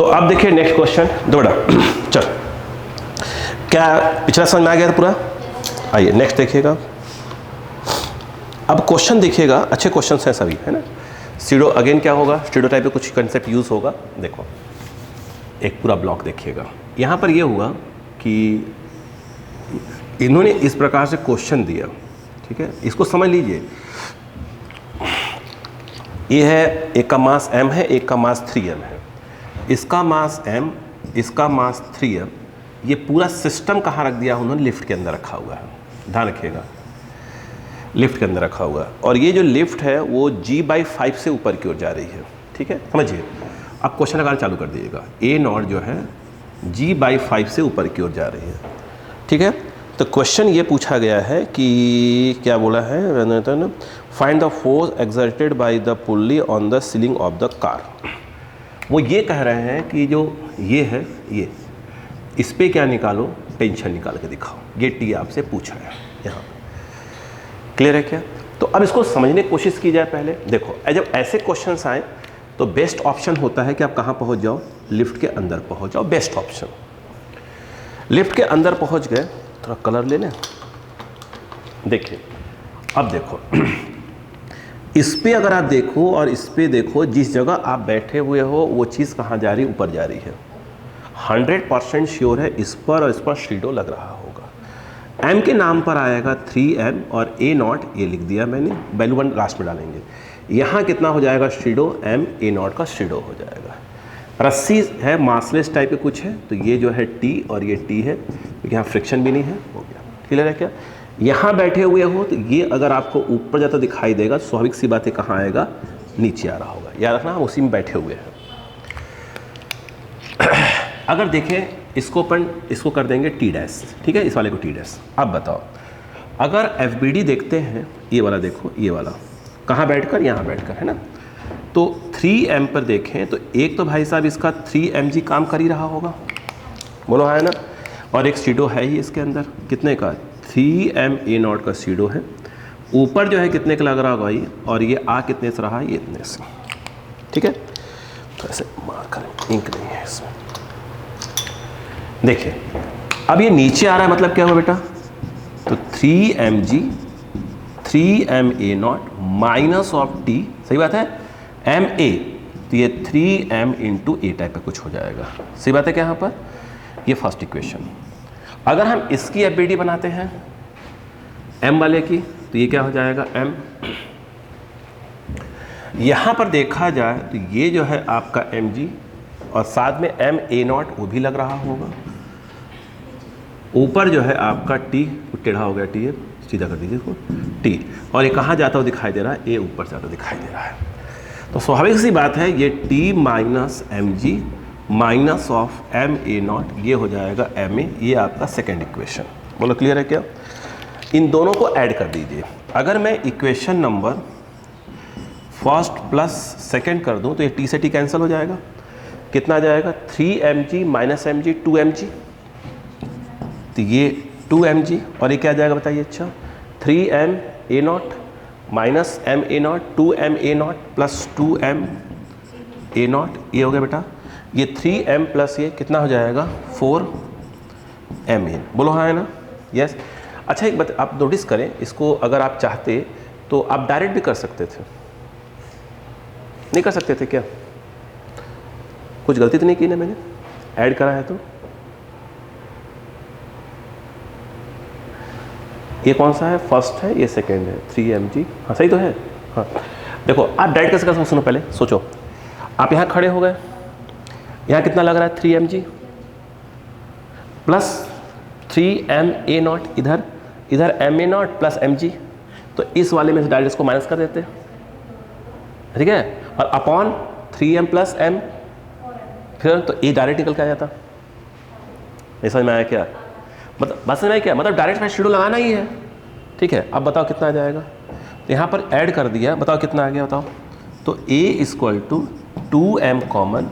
तो अब देखिए नेक्स्ट क्वेश्चन दोबारा चल, क्या पिछला समझ में आ गया पूरा? आइए नेक्स्ट देखिएगा। अब क्वेश्चन देखिएगा, अच्छे क्वेश्चन हैं सभी, है ना। स्टीरियो अगेन क्या होगा, स्टीरियो टाइप पे कुछ कंसेप्ट यूज होगा। देखो एक पूरा ब्लॉक देखिएगा, यहाँ पर ये हुआ कि इन्होंने इस प्रकार से क्वेश्चन दिया, ठीक है, इसको समझ लीजिए। ये है, एक का मास m है, एक का मास 3m है, इसका मास m, इसका मास 3m। ये पूरा सिस्टम कहाँ रख दिया उन्होंने? लिफ्ट के अंदर रखा हुआ है, ध्यान रखिएगा, लिफ्ट के अंदर रखा हुआ है। और ये जो लिफ्ट है वो g/5 से ऊपर की ओर जा रही है, ठीक है, समझिए। अब क्वेश्चन लगाना चालू कर दीजिएगा। A0 जो है g/5 से ऊपर की ओर जा रही है, ठीक है। तो क्वेश्चन ये पूछा गया है कि क्या बोला है, find the force exerted by the pulley on the ceiling of the car. वो ये कह रहे हैं कि जो ये है, ये इस पे क्या निकालो, टेंशन निकाल के दिखाओ। ये टी आपसे पूछा है यहाँ, क्लियर है क्या? तो अब इसको समझने की कोशिश की जाए। पहले देखो, जब ऐसे क्वेश्चंस आए तो बेस्ट ऑप्शन होता है कि आप कहाँ पहुँच जाओ, लिफ्ट के अंदर पहुँच जाओ, बेस्ट ऑप्शन। लिफ्ट के अंदर पहुँच गए, थोड़ा कलर ले लें। देखिए अब देखो इस पे अगर आप देखो और इस पे देखो, जिस जगह आप बैठे हुए हो वो चीज़ कहाँ जा रही, ऊपर जा रही है। 100% श्योर है इस पर और इस पर शैडो लग रहा होगा। m के नाम पर आएगा 3m और A0 ये लिख दिया मैंने, वैल्यू 1 लास्ट में डालेंगे। यहाँ कितना हो जाएगा शैडो, m A0 का शैडो हो जाएगा। रस्सी है, मासलेस टाइप के कुछ है, तो ये जो है T और ये T है, क्योंकि यहाँ फ्रिक्शन भी नहीं है, हो गया। क्लियर है क्या? यहाँ बैठे हुए हो तो ये अगर आपको ऊपर जाता दिखाई देगा, स्वाभाविक सी बात है कहाँ आएगा, नीचे आ रहा होगा। याद रखना हम उसी में बैठे हुए हैं। अगर देखें इसको अपन इसको कर देंगे T', ठीक है, इस वाले को T'। अब बताओ, अगर FBD देखते हैं, ये वाला देखो, ये वाला कहाँ बैठकर, यहाँ बैठकर, है ना। तो 3m पर देखें तो एक तो भाई साहब इसका 3mg काम कर ही रहा होगा, बोलो है ना। और एक सीडो है ही इसके अंदर, कितने का, 3m A0 का सीडो है। ऊपर जो है कितने का लग रहा होगा ये, और ये आ कितने से रहा है, ये इतने से, ठीक है। तो ऐसे मार कर, इंक नहीं है इसमें। देखिए अब ये नीचे आ रहा है, मतलब क्या हुआ बेटा, तो 3mg 3m A0 minus of t, सही बात है, ma, तो ये 3m इंटू ए टाइप का कुछ हो जाएगा। सही बात है क्या यहाँ पर? ये फर्स्ट इक्वेशन। अगर हम इसकी FBD बनाते हैं m वाले की, तो ये क्या हो जाएगा, m। यहाँ पर देखा जाए तो ये जो है आपका mg और साथ में m A0 वो भी लग रहा होगा। ऊपर जो है आपका t, टेढ़ा हो गया t है, सीधा कर दीजिए इसको, t, और ये कहाँ जाता हुआ दिखाई दे रहा है, a ऊपर जाता हुआ दिखाई दे रहा है। तो स्वाभाविक सी बात है ये t minus mg minus of m A0, ये हो जाएगा ma। ये आपका सेकेंड इक्वेशन, बोलो क्लियर है क्या? इन दोनों को ऐड कर दीजिए। अगर मैं equation number first plus second कर दूं तो ये t से t कैंसिल हो जाएगा। कितना आ जाएगा, 3mg माइनस mg 2mg, तो ये 2mg, और ये क्या आ जाएगा बताइए, अच्छा 3m A0 minus m A0 2m A0 plus 2m A0, ये हो गया बेटा। ये 3m प्लस ये कितना हो जाएगा, 4m A, बोलो हाँ है ना, यस। अच्छा एक बात आप नोटिस करें, इसको अगर आप चाहते तो आप डायरेक्ट भी कर सकते थे, नहीं कर सकते थे क्या? कुछ गलती तो नहीं की ना मैंने, ऐड करा है तो। ये कौन सा है, फर्स्ट है, ये सेकेंड है, 3mg, हाँ सही तो है। हाँ देखो आप डायरेक्ट कैसे कर सकते, सुनो पहले सोचो। आप यहाँ खड़े हो गए, यहाँ कितना लग रहा है, 3mg प्लस 3m A0, इधर इधर m A0 प्लस mg, तो इस वाले में से डायरेक्ट इसको माइनस कर देते, ठीक है, और अपॉन 3m प्लस m, फिर तो ये डायरेक्ट निकल के आ जाता। ये समझ में आया क्या? मतलब बस समझ में क्या, मतलब डायरेक्ट में शेड्यूल लगाना ही है, ठीक है। अब बताओ कितना आ जाएगा, तो यहाँ पर ऐड कर दिया, बताओ कितना आ गया बताओ। तो a equal to 2m common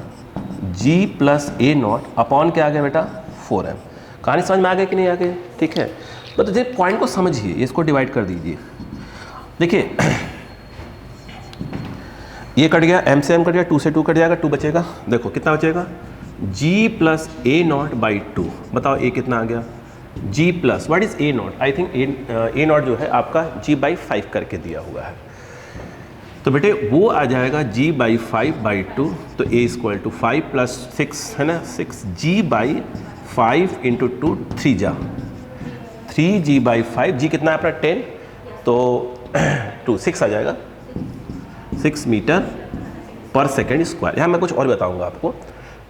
g plus A0 upon क्या आ गया बेटा, 4m। कहानी समझ में आ गई कि नहीं आ गई? ठीक है, मतलब ये पॉइंट को समझिए, इसको डिवाइड कर दीजिए। देखिए ये कट गया, m से m कट गया, 2 से 2 कट जाएगा, 2 बचेगा, देखो कितना बचेगा, g plus A naught by 2, बताओ ए कितना आ गया, g plus what is a naught, I think a naught जो है आपका जी बाई 5 करके दिया हुआ है, तो बेटे वो आ जाएगा जी बाई 5/2, तो ए इक्वल टू 5 प्लस 6 है ना 6 जी बाई 5 इंटू 2 3 जा 3 जी बाई 5, जी कितना है अपना 10, तो 2 6 आ जाएगा 6 मीटर पर सेकेंड स्क्वायर। यहाँ मैं कुछ और बताऊंगा आपको,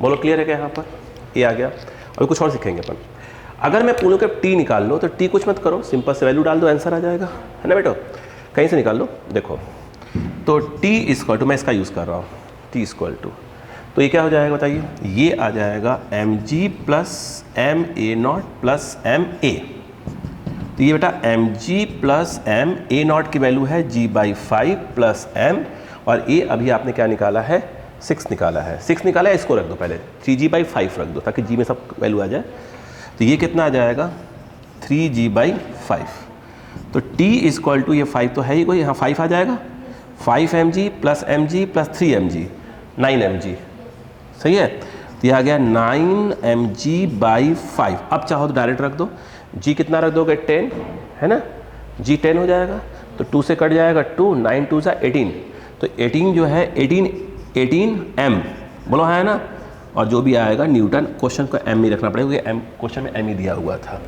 बोलो क्लियर है क्या, यहाँ पर ए आ गया। अभी कुछ और सीखेंगे अपन। अगर मैं पूछूं कि टी निकाल लो, तो टी कुछ मत करो, सिंपल से वैल्यू डाल दो, आंसर आ जाएगा, है ना बेटो, कहीं से निकाल लो। देखो तो टी इक्वल टू, मैं इसका यूज़ कर रहा हूँ, टी इक्वल टू, तो ये क्या हो जाएगा बताइए, ये आ जाएगा M G plus M A not plus M A. तो ये बेटा M G plus M A not की वैल्यू है जी बाई 5 प्लस एम, और ए अभी आपने क्या निकाला है 6 निकाला है, 6 निकाला है, इसको रख दो पहले 3 जी बाई 5 रख दो ताकि जी में सब वैल्यू आ जाए। तो ये कितना आ जाएगा 3 जी बाई 5, तो टी इक्वल टू ये 5 तो है ही कोई, यहाँ 5 आ जाएगा, 5 M G plus 3 M G 9 M G, सही है। तो ये आ गया 9 एम जी बाई 5। अब चाहो तो डायरेक्ट रख दो, जी कितना रख दोगे 10 है ना, जी 10 हो जाएगा, तो 2 से कट जाएगा 2, 9 2 सा 18, तो 18 जो है 18 एम, बोलो है ना, और जो भी आएगा न्यूटन, क्वेश्चन को एम ही रखना पड़ेगा क्योंकि एम क्वेश्चन में एम ही दिया हुआ था।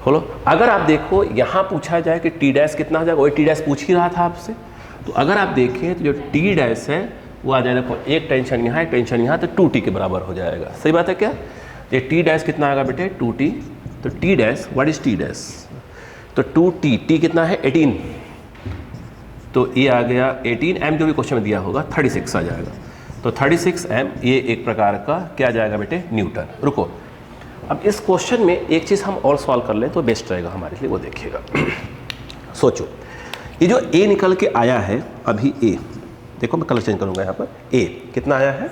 बोलो अगर आप देखो यहाँ पूछा जाए कि टी डैश कितना हो जाएगा, वही टी डैश पूछ ही रहा था आपसे, तो अगर आप देखें तो जो टी डैश है वो आ जाएगा, देखो एक टेंशन यहाँ, एक टेंशन यहाँ, तो 2t के बराबर हो जाएगा, सही बात है क्या। ये टी डैश कितना आएगा बेटे 2t, तो T dash what is T dash, तो 2t, टी कितना है 18, तो ये आ गया 18, एम जो भी क्वेश्चन में दिया होगा 36 आ जाएगा, तो 36 एम, ये एक प्रकार का क्या जाएगा बेटे न्यूटन। रुको अब इस क्वेश्चन में एक चीज़ हम और सॉल्व कर लें तो बेस्ट रहेगा हमारे लिए, वो देखिएगा। सोचो ये जो ए निकल के आया है अभी, ए देखो मैं कलर चेंज करूंगा, यहाँ पर ए कितना आया है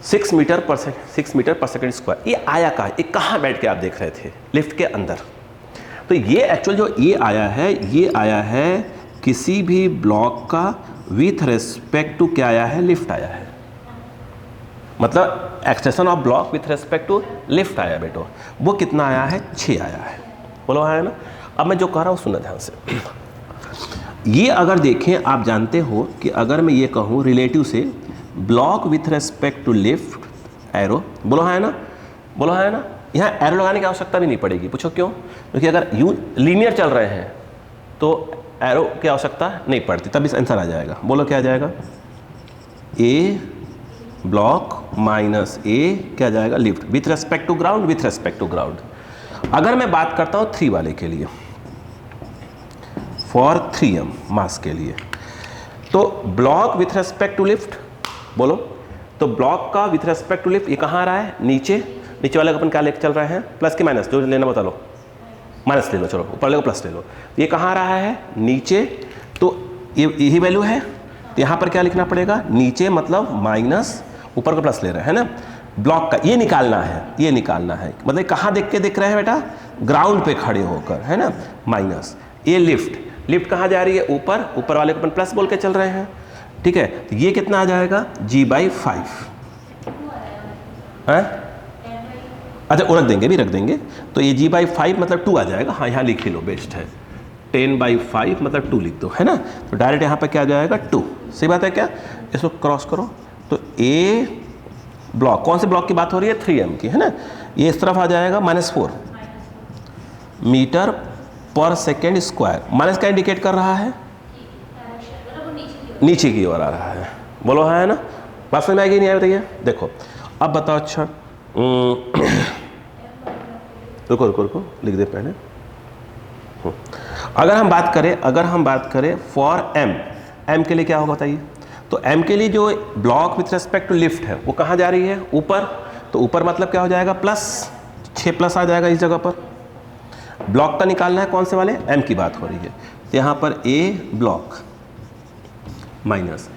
6 मीटर पर सेकेंड स्क्वायर, ये आया कहाँ, ये कहाँ बैठ के आप देख रहे थे, लिफ्ट के अंदर। तो ये एक्चुअल जो ये आया है, ये आया है किसी भी ब्लॉक का विथ रेस्पेक्ट टू क्या आया है, लिफ्ट आया है, मतलब extension of block with respect to lift आया बेटो, वो कितना आया है 6 आया है, बोलो है ना। अब मैं जो कह रहा हूँ सुनना ध्यान से, ये अगर देखें आप जानते हो कि अगर मैं ये कहूँ रिलेटिव से block with respect to lift arrow, बोलो है ना, बोलो है ना, यहाँ एरो लगाने की आवश्यकता भी नहीं पड़ेगी, पूछो क्यों, क्योंकि अगर यू लीनियर चल रहे हैं तो एरो की आवश्यकता नहीं पड़ती, तब इस आंसर आ जाएगा। बोलो क्या आ जाएगा, ए ब्लॉक माइनस ए क्या जाएगा lift with respect to ground, with respect to ground. अगर मैं बात करता हूँ 3 वाले के लिए, फॉर 3m मास के लिए, तो block with respect to lift, बोलो तो ब्लॉक का विथ रेस्पेक्ट टू लिफ्ट ये कहाँ आ रहा है, नीचे, नीचे वाले का अपन क्या लेके चल रहे हैं, प्लस की माइनस, जो लेना बता लो, माइनस ले लो, चलो ऊपर वाले को प्लस ले लो, ये कहाँ आ रहा है नीचे, तो ये यही वैल्यू है, तो यहाँ पर क्या लिखना पड़ेगा, नीचे मतलब माइनस, ऊपर को प्लस ले रहे हैं ना, ब्लॉक का ये निकालना है, ये निकालना है, मतलब कहाँ देख के दिख रहे हैं बेटा, ग्राउंड पे खड़े होकर, है ना, माइनस ये लिफ्ट, लिफ्ट कहाँ जा रही है ऊपर, ऊपर वाले को अपन प्लस बोल के चल रहे हैं, ठीक है। तो ये कितना आ जाएगा g बाई 5 है, अच्छा वो रख देंगे, भी रख देंगे, तो ये g बाई 5 मतलब 2 आ जाएगा, हाँ यहाँ लिख ही लो, बेस्ट है, 10 बाई 5 मतलब 2 लिख दो, है ना, तो डायरेक्ट यहाँ पर क्या आ जाएगा 2, सही बात है क्या। इसको क्रॉस करो, तो ए ब्लॉक, कौन से ब्लॉक की बात हो रही है 3m की, है ना, ये इस तरफ आ जाएगा -4 मीटर पर सेकेंड स्क्वायर, माइनस का इंडिकेट कर रहा है, नीचे की ओर आ रहा है, बोलो है ना, बात समझ में आएगी नहीं आए बताइए। देखो अब बताओ, अच्छा रुको रुको रुको लिख दे पहले, अगर हम बात करें फॉर m के लिए क्या होगा बताइए, तो m के लिए जो block with respect to lift है वो कहाँ जा रही है ऊपर, तो ऊपर मतलब क्या हो जाएगा प्लस, 6 प्लस आ जाएगा इस जगह पर, ब्लॉक का निकालना है, कौन से वाले m की बात हो रही है, तो यहाँ पर a ब्लॉक माइनस,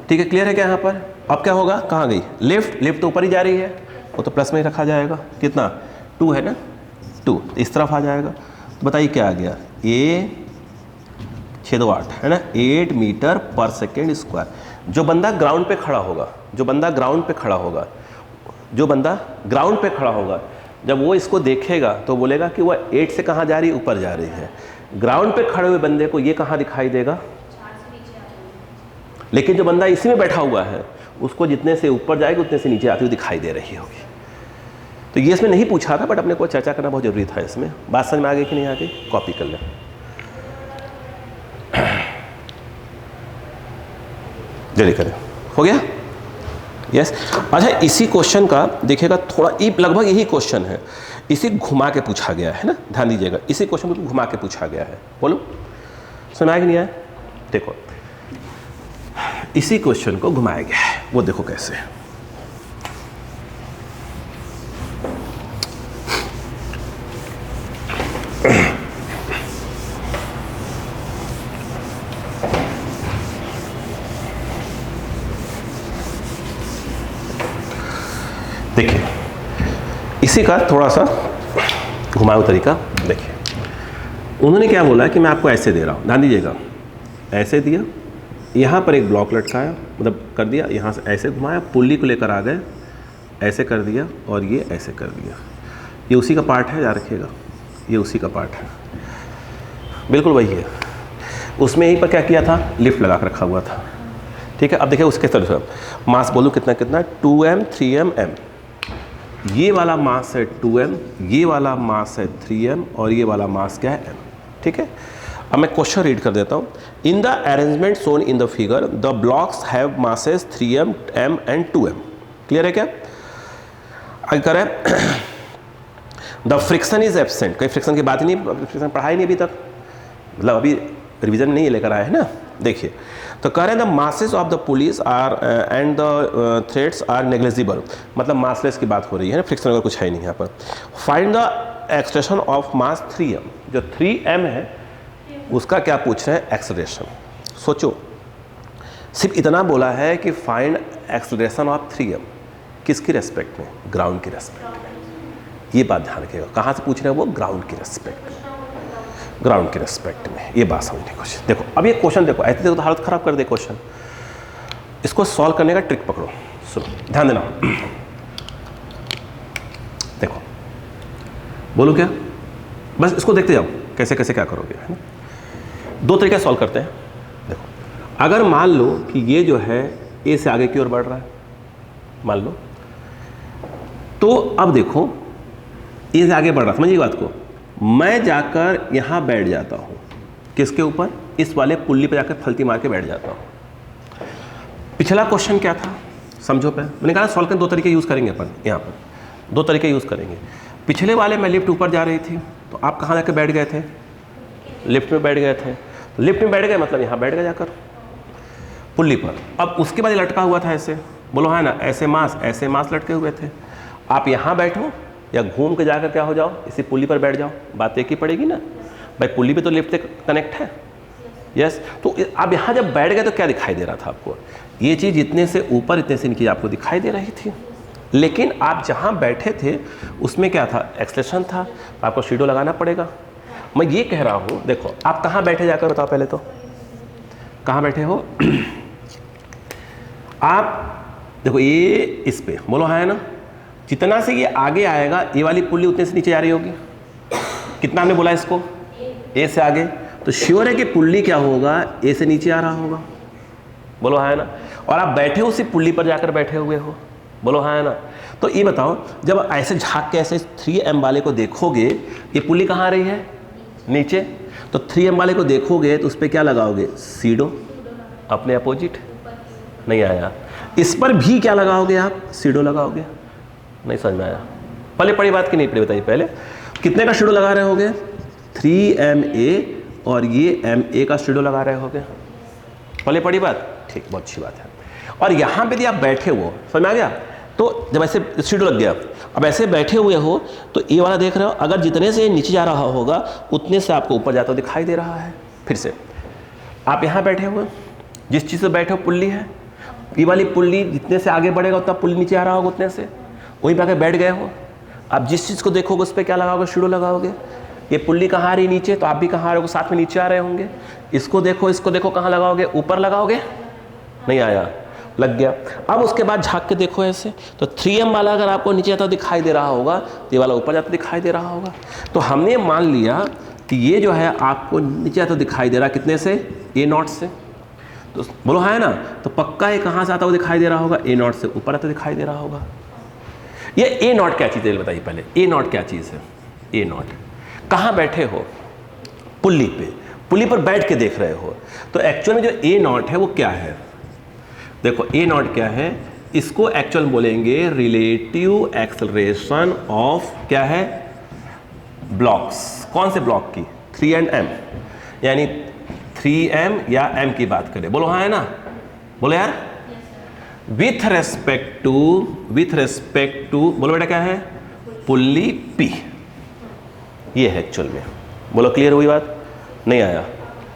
ठीक है, क्लियर है क्या यहाँ पर। अब क्या होगा, कहाँ गई लिफ्ट, लिफ्ट तो ऊपर ही जा रही है, वो तो प्लस में ही रखा जाएगा, कितना 2 है ना, 2 इस तरफ आ जाएगा, तो बताइए क्या आ गया, a 6 2 8 है ना, 8 मीटर पर सेकेंड स्क्वायर। जो बंदा ग्राउंड पे खड़ा होगा, जो बंदा ग्राउंड पे खड़ा होगा जो बंदा ग्राउंड पे खड़ा होगा, जब वो इसको देखेगा तो बोलेगा कि वह 8 से कहाँ जा रही है, ऊपर जा रही है। ग्राउंड पे खड़े हुए बंदे को ये कहाँ दिखाई देगा, लेकिन जो बंदा इसी में बैठा हुआ है उसको जितने से ऊपर जाएगी उतने से नीचे आती हुई दिखाई दे रही होगी। तो ये इसमें नहीं पूछा था, बट अपने को चर्चा करना बहुत जरूरी था इसमें। बात समझ में आ गई कि नहीं आ गई? कॉपी कर लें। जल्दी करें, हो गया? यस। अच्छा, इसी क्वेश्चन का देखिएगा थोड़ा, लगभग यही क्वेश्चन है, इसी घुमा के पूछा गया है ना, ध्यान दीजिएगा। इसी क्वेश्चन को घुमा के पूछा गया है। बोलो, सुना कि नहीं आया? देखो, इसी क्वेश्चन को घुमाया गया है, वो देखो कैसे। देखिए, इसी का थोड़ा सा घुमाऊ तरीका देखिए। उन्होंने क्या बोला कि मैं आपको ऐसे दे रहा हूँ, ध्यान दीजिएगा, ऐसे दिया, यहाँ पर एक ब्लॉक लटकाया, मतलब कर दिया, यहाँ से ऐसे घुमाया, पुल्ली को लेकर आ गए, ऐसे कर दिया और ये ऐसे कर दिया। ये उसी का पार्ट है, याद रखिएगा, ये उसी का पार्ट है, बिल्कुल वही है। उसमें यहीं पर क्या किया था, लिफ्ट लगा कर रखा हुआ था। ठीक है, अब देखिए उसके तरफ मास बोलूँ कितना कितना, 2m 3m m। ये वाला मास है 2m, ये वाला मास है 3m और ये वाला मास क्या है m। ठीक है, अब मैं क्वेश्चन रीड कर देता हूँ। In the arrangement shown in the figure the blocks have masses 3m, m and 2m। Clear है क्या? आगे करें, द फ्रिक्शन इज एब्सेंट। कोई फ्रिक्शन की बात ही नहीं, फ्रिक्शन पढ़ाई नहीं अभी तक, मतलब अभी रिवीजन नहीं लेकर आए हैं ना। देखिए, तो कह रहे हैं the masses of the pulleys are and the threads are negligible, मतलब मासलेस की बात हो रही है ना, फ्रिक्शन अगर कुछ है नहीं यहाँ पर। Find the acceleration of mass 3m, जो 3m है उसका क्या पूछ रहे हैं, एक्सेलरेशन। सोचो, सिर्फ इतना बोला है कि फाइंड एक्सेलरेशन ऑफ 3m, किसकी रेस्पेक्ट में, ग्राउंड की रेस्पेक्ट में। ये बात ध्यान रखिएगा, कहाँ से पूछ रहे हैं वो, ग्राउंड की रेस्पेक्ट में, ग्राउंड की रेस्पेक्ट में। ये बात समझने कुछ। देखो अब ये क्वेश्चन देखो, ऐसे देखो तो हालत खराब कर दे क्वेश्चन। इसको सॉल्व करने का ट्रिक पकड़ो, सुनो ध्यान देना। देखो, बोलो क्या, बस इसको देखते जाओ कैसे कैसे क्या करोगे, है ना। दो तरीके सॉल्व करते हैं। देखो, अगर मान लो कि ये जो है ए से आगे की ओर बढ़ रहा है, मान लो, तो अब देखो ए से आगे बढ़ रहा, समझिए बात को। मैं जाकर यहां बैठ जाता हूं, किसके ऊपर, इस वाले पुल्ली पे जाकर फलती मार के बैठ जाता हूं। पिछला क्वेश्चन क्या था, समझो पे, मैंने कहा सॉल्व करने दो तरीके यूज करेंगे अपन, यहां पर दो तरीके यूज करेंगे। पिछले वाले में लिफ्ट ऊपर जा रही थी, तो आप कहां जाकर बैठ गए थे, लिफ्ट में बैठ गए थे। लिफ्ट में बैठ गए मतलब यहां बैठ गए जाकर पुल्ली पर। अब उसके बाद लटका हुआ था ऐसे, बोलो है ना, ऐसे मास लटके हुए थे। आप यहां बैठो या घूम के जाकर क्या हो जाओ, इसी पुल्ली पर बैठ जाओ, बात एक ही पड़ेगी ना भाई, पुल्ली पे तो लिफ्ट से कनेक्ट है। यस, तो आप यहाँ जब बैठ गए तो क्या दिखाई दे रहा था आपको, ये चीज़ इतने से ऊपर इतने से नीचे आपको दिखाई दे रही थी। लेकिन आप जहाँ बैठे थे उसमें क्या था, एक्सेलेरेशन था, तो आपको शैडो लगाना पड़ेगा। मैं ये कह रहा हूँ, देखो आप कहाँ बैठे जाकर बताओ, पहले तो कहाँ बैठे हो आप, देखो ये इस पे बोलो है ना, जितना से ये आगे आएगा ये वाली पुल्ली उतने से नीचे जा रही होगी। कितना हमने बोला इसको, ए से आगे, तो श्योर है कि पुल्ली क्या होगा, ए से नीचे आ रहा होगा, बोलो है ना। और आप बैठे हो उसी पुल्ली पर जाकर बैठे हुए हो, बोलो है ना। तो ये बताओ, जब ऐसे झांक के ऐसे 3m वाले को देखोगे, ये पुल्ली कहाँ आ रही है, नीचे, तो 3m वाले को देखोगे तो उस पर क्या लगाओगे, सीडो, अपने अपोजिट। नहीं आया। इस पर भी क्या लगाओगे आप, सीडो लगाओगे। नहीं समझ में आया, पहले पढ़ी बात की नहीं पढ़ी, बताइए पहले कितने का शैडो लगा रहे होगे, 3ma और ये ma का शैडो लगा रहे होगे, पहले पढ़ी बात, ठीक, बहुत अच्छी बात है। और यहाँ पे यदि आप बैठे हो, समझ में आ गया, तो जब ऐसे शैडो लग गया, अब ऐसे बैठे हुए हो तो ये वाला देख रहे हो, अगर जितने से नीचे जा रहा होगा उतने से आपको ऊपर जाता हुआ दिखाई दे रहा है। फिर से आप यहाँ बैठे हुए, जिस चीज़ से बैठे हो पुल्ली है, ये वाली पुल्ली जितने से आगे बढ़ेगा उतना पुल्ली नीचे आ रहा होगा, उतने से वहीं पर आके बैठ गए हो। आप जिस चीज़ को देखोगे उस पर क्या लगाओगे, शैडो लगाओगे। ये पुल्ली कहाँ आ रही नीचे, तो आप भी कहाँ आ रहे हो, साथ में नीचे आ रहे होंगे। इसको देखो कहाँ लगाओगे, ऊपर लगाओगे, नहीं आया। लग गया। अब उसके बाद झाँक के देखो ऐसे, तो 3m वाला अगर आपको नीचे जाता दिखाई दे रहा होगा तो ये वाला ऊपर जाता दिखाई दे रहा होगा। तो हमने मान लिया कि ये जो है आपको नीचे जाता दिखाई दे रहा है कितने से, A0 से। तो बोलो है ना, तो पक्का ये कहाँ से आता हुआ दिखाई दे रहा होगा, A0 से ऊपर आता दिखाई दे रहा होगा। ये A0 क्या चीज़ है बताइए पहले, A0 क्या चीज़ है। A0 कहाँ बैठे हो, पुल्ली पे, पुल्ली पर बैठ के देख रहे हो। तो एक्चुअल में जो A0 है वो क्या है, देखो A0 क्या है, इसको एक्चुअल बोलेंगे रिलेटिव एक्सेलरेशन ऑफ क्या है, ब्लॉक्स। कौन से ब्लॉक की, 3 and m, यानी 3m या m की बात करें, बोलो हाँ है ना, बोलो यार। विथ रेस्पेक्ट टू बोलो बेटा क्या है, पुल्ली P, ये है एक्चुअल में। बोलो क्लियर हुई बात, नहीं आया,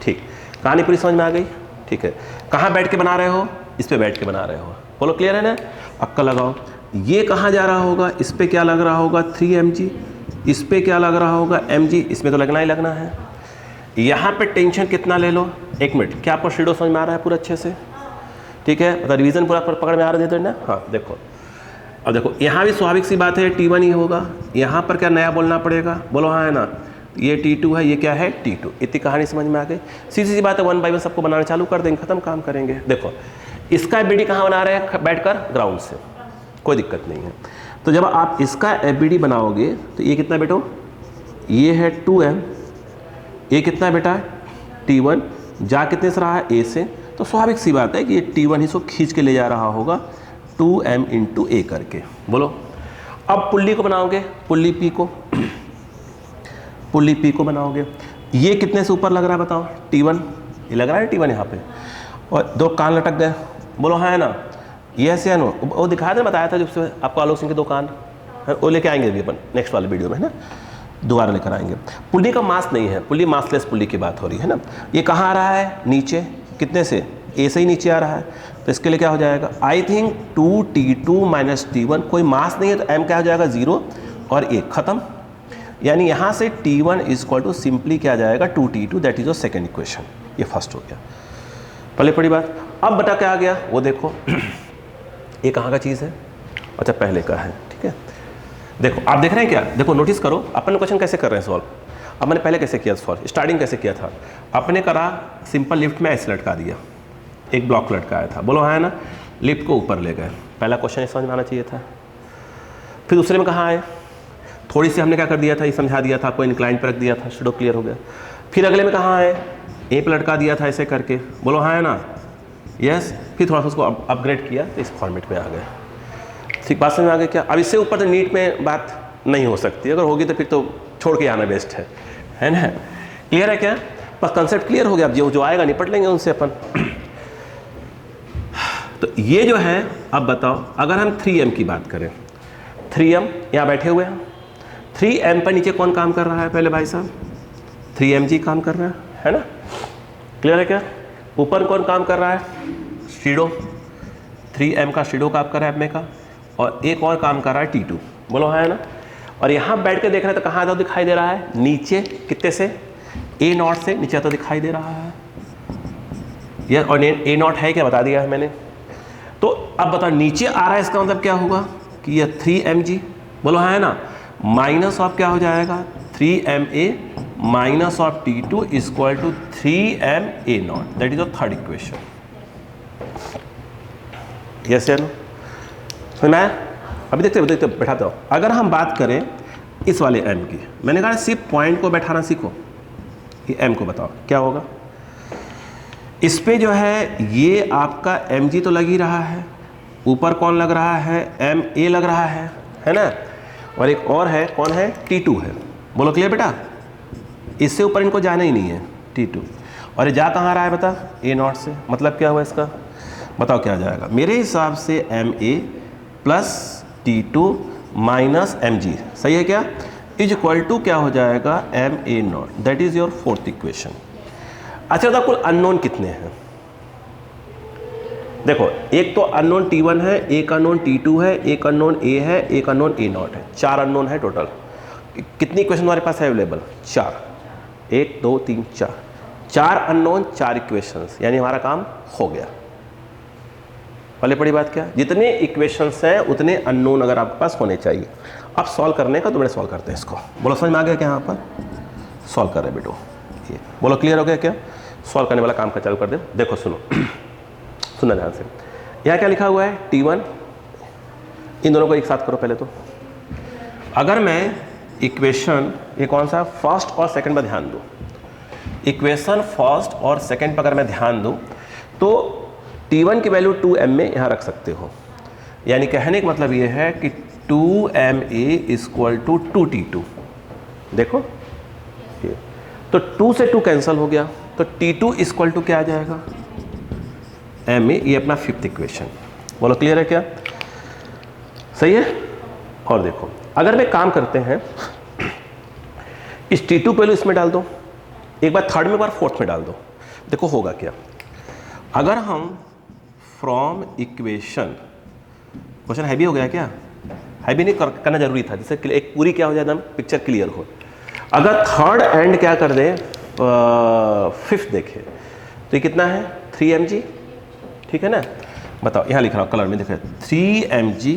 ठीक, कहानी पूरी समझ में आ गई, ठीक है। कहाँ बैठ के बना रहे हो, इस पे बैठ के बना रहे हो, बोलो क्लियर है ना। अक्का लगाओ, ये कहाँ जा रहा होगा, इस पे क्या लग रहा होगा 3mg, इस पे क्या लग रहा होगा mg, इसमें तो लगना ही लगना है। यहाँ पे टेंशन कितना ले लो, 1 मिनट, क्या आपको शेडो समझ में आ रहा है पूरा अच्छे से, ठीक है, मतलब रिवीजन पूरा पकड़ में आ रहा है ना। हाँ देखो, अब देखो यहाँ भी स्वाभाविक सी बात है T1 ही होगा, यहाँ पर क्या नया बोलना पड़ेगा, बोलो हाँ है ना, ये T2 है, ये क्या है T2। इतनी कहानी समझ में आ गई, सीधी सी बात है, 1 by 1 सबको बनाना चालू कर देंगे, खत्म काम करेंगे। देखो इसका FBD कहाँ बना रहे हैं, बैठकर ग्राउंड से, कोई दिक्कत नहीं है। तो जब आप इसका FBD बनाओगे तो ये कितना बेटो, ये है 2m, ये कितना बेटा T1, जा कितने से रहा है A से, तो स्वाभाविक सी बात है कि ये T1 इसको खींच के ले जा रहा होगा 2m × A करके। बोलो अब पुल्ली को बनाओगे, पुल्ली P को, पुल्ली P को बनाओगे, ये कितने से ऊपर लग रहा है बताओ, T1, ये लग रहा है T1 यहाँ पे, और 2 कान लटक गए, बोलो हाँ है ना, ये ऐसे है ना, वो दिखाया था, बताया था जब से आपको आलोक सिंह की 2 कान, वो लेके आएंगे अभी अपन नेक्स्ट वाले वीडियो में है ना, दोबारा लेकर आएंगे। पुल्ली का मास नहीं है, पुल्ली मासलेस पुल्ली की बात हो रही है ना। ये कहाँ आ रहा है, नीचे, कितने से, A से ही नीचे आ रहा है, तो इसके लिए क्या हो जाएगा, आई थिंक 2T2 - T1, कोई मास नहीं है तो m क्या हो जाएगा 0 और 1, खत्म। यानी यहाँ से T1 = सिंपली क्या जाएगा 2T2, that is your second equation. ये फर्स्ट हो गया, पहले पड़ी बात। अब बटा क्या आ गया, वो देखो ये कहाँ का चीज़ है, अच्छा पहले का है, ठीक है। देखो आप देख रहे हैं क्या, देखो नोटिस करो अपन क्वेश्चन कैसे कर रहे हैं सॉल्व। अब मैंने पहले कैसे किया सॉल्व, स्टार्टिंग कैसे किया था, अपने करा सिंपल लिफ्ट में ऐसे लटका दिया, एक ब्लॉक लटकाया था, बोलो हाँ है ना, लिफ्ट को ऊपर ले गए, पहला क्वेश्चन समझ में आना चाहिए था। फिर दूसरे में कहाँ आए, थोड़ी सी हमने क्या कर दिया था, ये समझा दिया था आपको, इंक्लाइन पर रख दिया था, शेडो क्लियर हो गया। फिर अगले में कहाँ आए, ए पे लटका दिया था ऐसे करके, बोलो हाँ है ना, यस। फिर थोड़ा सा उसको अपग्रेड किया तो इस फॉर्मेट में आ गए, ठीक, बात समझ में आ गई क्या। अब इससे ऊपर तो नीट में बात नहीं हो सकती, अगर होगी तो फिर तो छोड़ के आना बेस्ट है ना। क्लियर है क्या, बस कंसेप्ट क्लियर हो गया, अब जो आएगा निपट लेंगे उनसे अपन। तो ये जो है, अब बताओ अगर हम 3m की बात करें, 3m यहाँ बैठे हुए हैं, 3m पर नीचे कौन काम कर रहा है पहले भाई साहब, 3mg काम कर रहा है ना, क्लियर है क्या। ऊपर कौन काम कर रहा है, शेडो, 3m का शेडो काम कर रहा है एम का, और एक और काम कर रहा है T2, बोलो हाँ है ना। और यहाँ बैठ के देख रहे हैं तो कहाँ आता दिखाई दे रहा है, नीचे, कितने से, A0 से नीचे आता दिखाई दे रहा है, यह और A0 है क्या बता दिया है मैंने। तो अब बताओ नीचे आ रहा है, इसका मतलब क्या होगा कि यह 3mg, बोलो हाँ है ना, माइनस ऑफ क्या हो जाएगा 3ma minus of T2 = 3ma0, that is your third equation. Yes या नो, समझ में आया। अभी देखते बैठाते हो। अगर हम बात करें इस वाले m की, मैंने कहा सिर्फ पॉइंट को बैठाना सीखो, ये m को बताओ क्या होगा। इस पे जो है ये आपका mg तो लग ही रहा है, ऊपर कौन लग रहा है, ma लग रहा है ना, और एक और है, कौन है, T2 है, बोलो क्लियर बेटा। इससे ऊपर इनको जाना ही नहीं है T2, और ये जा कहाँ रहा है बता, A0 से, मतलब क्या हुआ इसका, बताओ क्या आ जाएगा। मेरे हिसाब से ma + T2 - mg, सही है क्या, = क्या हो जाएगा ma0, that is your fourth equation. अच्छा बताओ कुल अननोन कितने हैं, देखो एक तो अननोन T1 है, एक अननोन T2 है, एक अननोन A है, एक अननोन A0 है, 4 अननोन है टोटल। कितनी इक्वेशन हमारे पास है अवेलेबल, 4, 1 2 3 4 अननोन, 4 इक्वेशंस, यानी हमारा काम हो गया। पहले बड़ी बात क्या, जितने इक्वेशंस हैं उतने अननोन अगर आपके पास होने चाहिए। अब सॉल्व करने का तो बड़े सॉल्व करते हैं इसको। बोलो समझ में आ गया क्या? यहाँ पर सॉल्व कर रहे बेटो, ये बोलो क्लियर हो गया क्या? सॉल्व करने वाला काम का चालू कर दे। देखो सुनो सुनना ध्यान से, यहाँ क्या लिखा हुआ है T1, इन दोनों को एक साथ करो पहले तो। अगर मैं इक्वेशन ये कौन सा फर्स्ट और सेकंड पर ध्यान दूँ, इक्वेशन फर्स्ट और सेकंड पर अगर मैं ध्यान दूँ तो T1 की वैल्यू 2m में यहाँ रख सकते हो। यानी कहने का मतलब ये है कि 2ma इक्वल टू 2T2। देखो ये तो 2 से 2 कैंसिल हो गया, तो T2 इक्वल टू क्या आ जाएगा ma। ये अपना फिफ्थ इक्वेशन। बोलो क्लियर है क्या? सही है। और देखो अगर मैं काम करते हैं इस T2 पहले इसमें डाल दो, एक बार थर्ड में, एक बार फोर्थ में डाल दो। देखो होगा क्या, अगर हम फ्रॉम इक्वेशन, क्वेश्चन हैवी हो गया क्या? हैवी नहीं करना जरूरी था, जिससे एक पूरी क्या हो जाए एकदम पिक्चर क्लियर हो। अगर थर्ड एंड क्या कर दें फिफ्थ देखें तो ये कितना है 3mg, ठीक है ना? बताओ यहाँ लिख रहा हूँ कलर में, देखो 3mg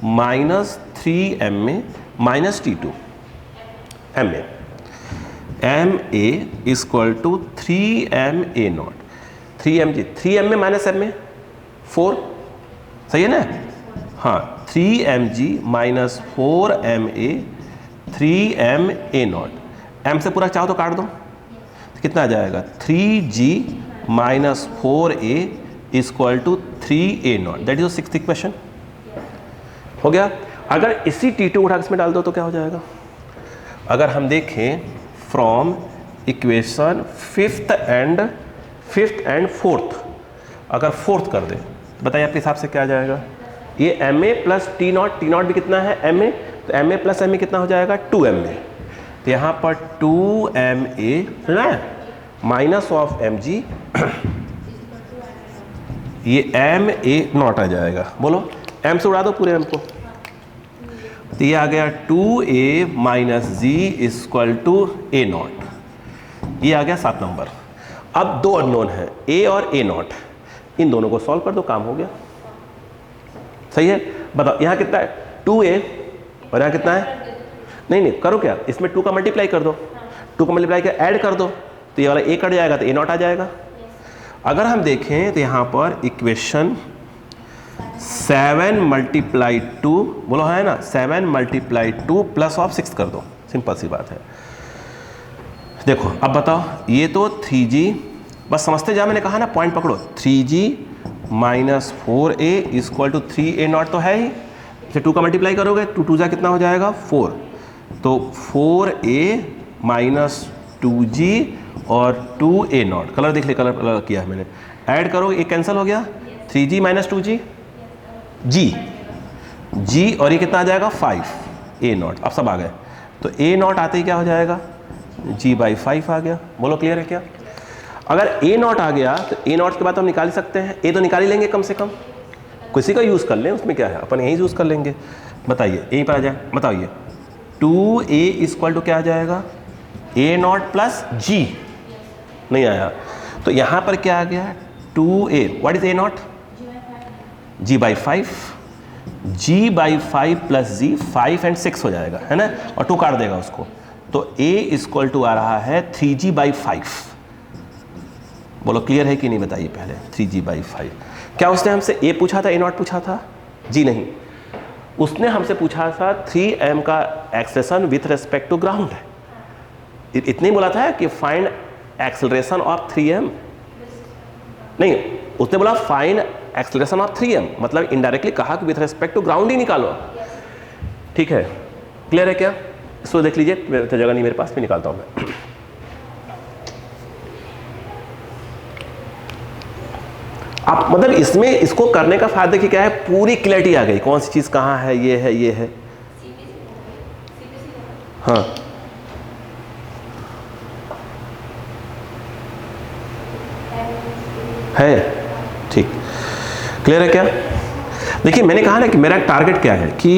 minus 3ma minus T2 ma equal to 3ma not 3mg 3ma minus ma 4, सही है ना? हाँ 3mg minus 4ma 3ma not, m से पूरा चाहो तो काट दो तो कितना आ जाएगा 3g minus 4a equal to 3a not, that is sixth equation. हो गया। अगर इसी T2 उठा इसमें डाल दो तो क्या हो जाएगा? अगर हम देखें from equation fifth and fourth, अगर फोर्थ कर दे तो बताइए आपके हिसाब से क्या आ जाएगा? ये ma प्लस टी नॉट भी कितना है ma, तो ma प्लस ma कितना हो जाएगा 2ma। तो यहाँ पर 2ma ना माइनस ऑफ mg ये ma नॉट आ जाएगा। बोलो m से उड़ा दो पूरे m को, तो ये आ गया 2a minus G equal to a not. ये आ गया 7 नंबर। अब दो अननोन है a और a नॉट, इन दोनों को सॉल्व कर दो, काम हो गया। सही है। बताओ यहाँ कितना है 2a और यहाँ कितना है, नहीं करो क्या, इसमें 2 का मल्टीप्लाई कर दो, 2 का मल्टीप्लाई कर ऐड कर दो तो ये वाला a कट जाएगा तो a नॉट आ जाएगा। अगर हम देखें तो यहाँ पर इक्वेशन 7 मल्टीप्लाई 2, बोलो है ना 7 मल्टीप्लाई 2 प्लस ऑफ 6 कर दो, सिंपल सी बात है। देखो अब बताओ, ये तो 3g, बस समझते जा, मैंने कहा ना पॉइंट पकड़ो, 3g minus 4a equal to 3a not तो है ही, इसे 2 का मल्टीप्लाई करोगे 2 2 जा कितना हो जाएगा 4, तो 4a माइनस 2g और 2a नॉट, कलर देख ले, कलर किया है मैंने, ऐड करो एक कैंसिल हो गया 3g माइनस 2g g और ये कितना आ जाएगा 5a नॉट। अब सब आ गए तो a नॉट आते ही क्या हो जाएगा g/5 आ गया। बोलो क्लियर है क्या? अगर a नॉट आ गया तो a नॉट के बाद हम निकाल सकते हैं, a तो निकाल ही लेंगे कम से कम, किसी का यूज़ कर लें, उसमें क्या है, अपन यही यूज़ कर लेंगे। बताइए यहीं पर आ जाए, बताइए 2a इक्वल टू क्या आ जाएगा a नॉट प्लस g, नहीं आया तो यहाँ पर क्या आ गया 2a, what is a not g/5, g/5 plus g 5 and 6 हो जाएगा, है ना, और 2 काट देगा उसको, तो a इक्वल टू आ रहा है 3g/5। बोलो क्लियर है कि नहीं, बताइए पहले 3g/5। क्या उसने हमसे a पूछा था a नॉट पूछा था? जी नहीं, उसने हमसे पूछा था 3m का acceleration with respect to ground है, इतने बोला था कि फाइंड एक्सेलरेशन ऑफ 3m, नहीं उसने बोला फाइंड एक्सेलरेशन ऑफ 3m, मतलब इनडायरेक्टली कहा कि विथ रेस्पेक्ट टू ग्राउंड ही निकालो। ठीक है, क्लियर है क्या? इसको देख लीजिए, तो जगह नहीं मेरे पास, भी निकालता हूं मैं। आप मतलब इसमें इसको करने का फायदा कि क्या है, पूरी क्लैरिटी आ गई, कौन सी चीज कहाँ है, ये है ये है। हाँ है, ठीक, क्लियर है क्या? देखिए मैंने कहा ना कि मेरा टारगेट क्या है कि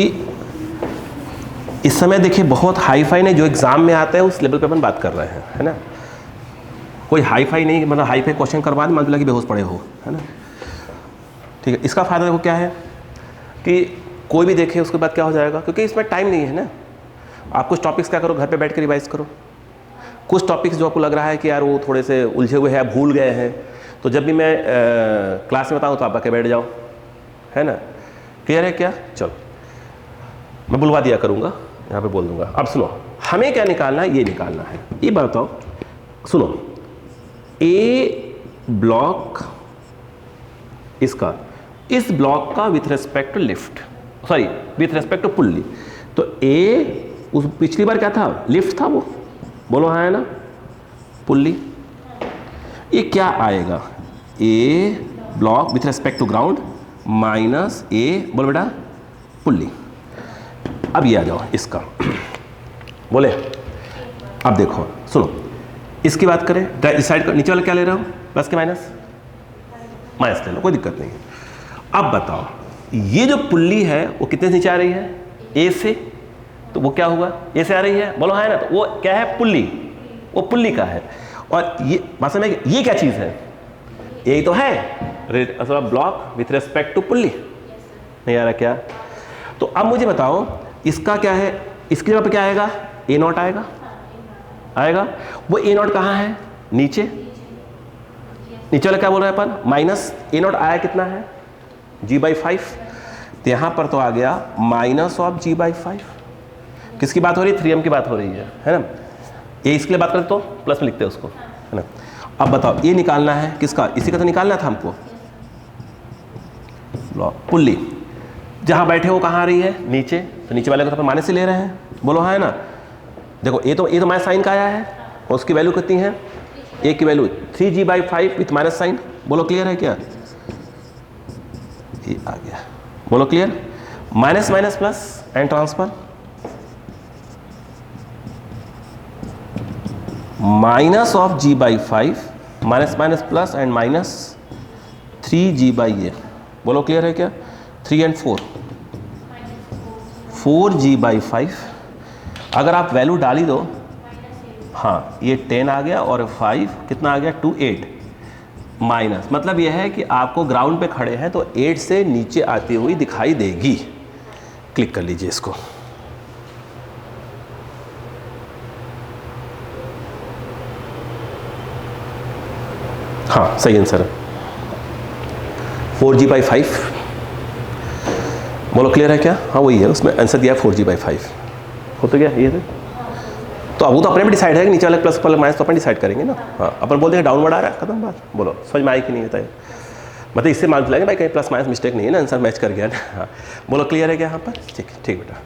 इस समय देखिए बहुत हाई फाई नहीं, जो एग्जाम में आता है उस लेवल पे अपन बात कर रहे हैं, है ना, कोई हाई फाई नहीं, मतलब हाई फाई क्वेश्चन करवा दे मतलब कि बेहोश पड़े हो, है ना। ठीक है, इसका फ़ायदा देखो क्या है कि कोई भी देखे उसके बाद क्या हो जाएगा, क्योंकि इसमें टाइम नहीं है ना। आप कुछ टॉपिक्स क्या करो, घर पे बैठ के रिवाइज करो। कुछ टॉपिक्स जो आपको लग रहा है कि यार वो थोड़े से उलझे हुए हैं, भूल गए हैं, तो जब भी मैं क्लास में बताऊँ तो आप आके बैठ जाओ, है ना। क्लियर है क्या? चलो मैं बुलवा दिया करूँगा, यहाँ पे बोल दूँगा। अब सुनो, हमें क्या निकालना है, ये निकालना है। ये बताओ, सुनो, ए ब्लॉक इसका, इस ब्लॉक का with respect to lift, sorry with respect to pulley, तो ए उस पिछली बार क्या था, लिफ्ट था वो, बोलो हाँ है ना, पुल्ली। ये क्या आएगा, a block with respect to ground minus a, बोलो बेटा, पुल्ली। अब ये आ जाओ इसका, बोले अब देखो सुनो, इसकी बात करें, इस साइड का नीचे वाला क्या ले रहे हो, प्लस के माइनस, माइनस ले लो, कोई दिक्कत नहीं है। अब बताओ ये जो पुल्ली है वो कितने से नीचे आ रही है, ए से, तो वो क्या होगा, ए से आ रही है, बोलो है ना, तो वो क्या है, पुल्ली, वो पुल्ली का है। और ये बात समझ में, ये क्या चीज़ है, यही तो है block with respect to pulley, नहीं आ रहा क्या? तो अब मुझे बताओ इसका क्या है, इसकी जगह पे क्या आएगा, ए नॉट आएगा, आएगा। वो ए नॉट कहाँ है, नीचे, नीचे वाला क्या बोल रहे हैं अपन, माइनस ए नॉट आया कितना है, g/5, तो यहाँ पर तो आ गया माइनस ऑफ g/5। किसकी बात हो रही है, 3m की बात हो रही है ना। ये इसके लिए बात करते तो प्लस में लिखते हैं उसको, है ना। अब बताओ ये निकालना है किसका, इसी का तो निकालना था हमको, पुल्ली जहाँ बैठे हो कहाँ आ रही है, नीचे, तो नीचे वाले को तो अपन माइनस से ले रहे हैं, बोलो हाँ है ना। देखो ये तो माइनस साइन का आया है, और उसकी वैल्यू कितनी है, ए की value 3g/5 with minus sign, बोलो क्लियर है क्या, ये आ गया, बोलो clear. Minus minus plus and transfer, minus of g/5 minus minus plus and minus 3g/a, बोलो क्लियर है क्या, 3 and 4, 4g/5। अगर आप वैल्यू डाली दो, हाँ ये 10 आ गया और 5 कितना आ गया, 2 8 माइनस, मतलब यह है कि आपको ग्राउंड पे खड़े हैं तो 8 से नीचे आती हुई दिखाई देगी। क्लिक कर लीजिए इसको, हाँ सही आंसर है, 4g/5, बोलो क्लियर है क्या, हाँ वही है, उसमें आंसर दिया 4g/5, हो तो गया ये तो अब वो तो अपने भी डिसाइड है कि नीचे वाले प्लस प्लस माइनस तो अपन डिसाइड करेंगे ना। हाँ अपन बोल देंगे डाउनवर्ड आ रहा है, खत्म बात, बोलो समझ में आई कि नहीं बताइए, मतलब इससे मान चलेंगे भाई कहीं प्लस माइनस मिस्टेक नहीं है ना, आंसर मैच कर गया ना। हाँ बोलो क्लियर है क्या यहाँ पर, ठीक है, ठीक बेटा।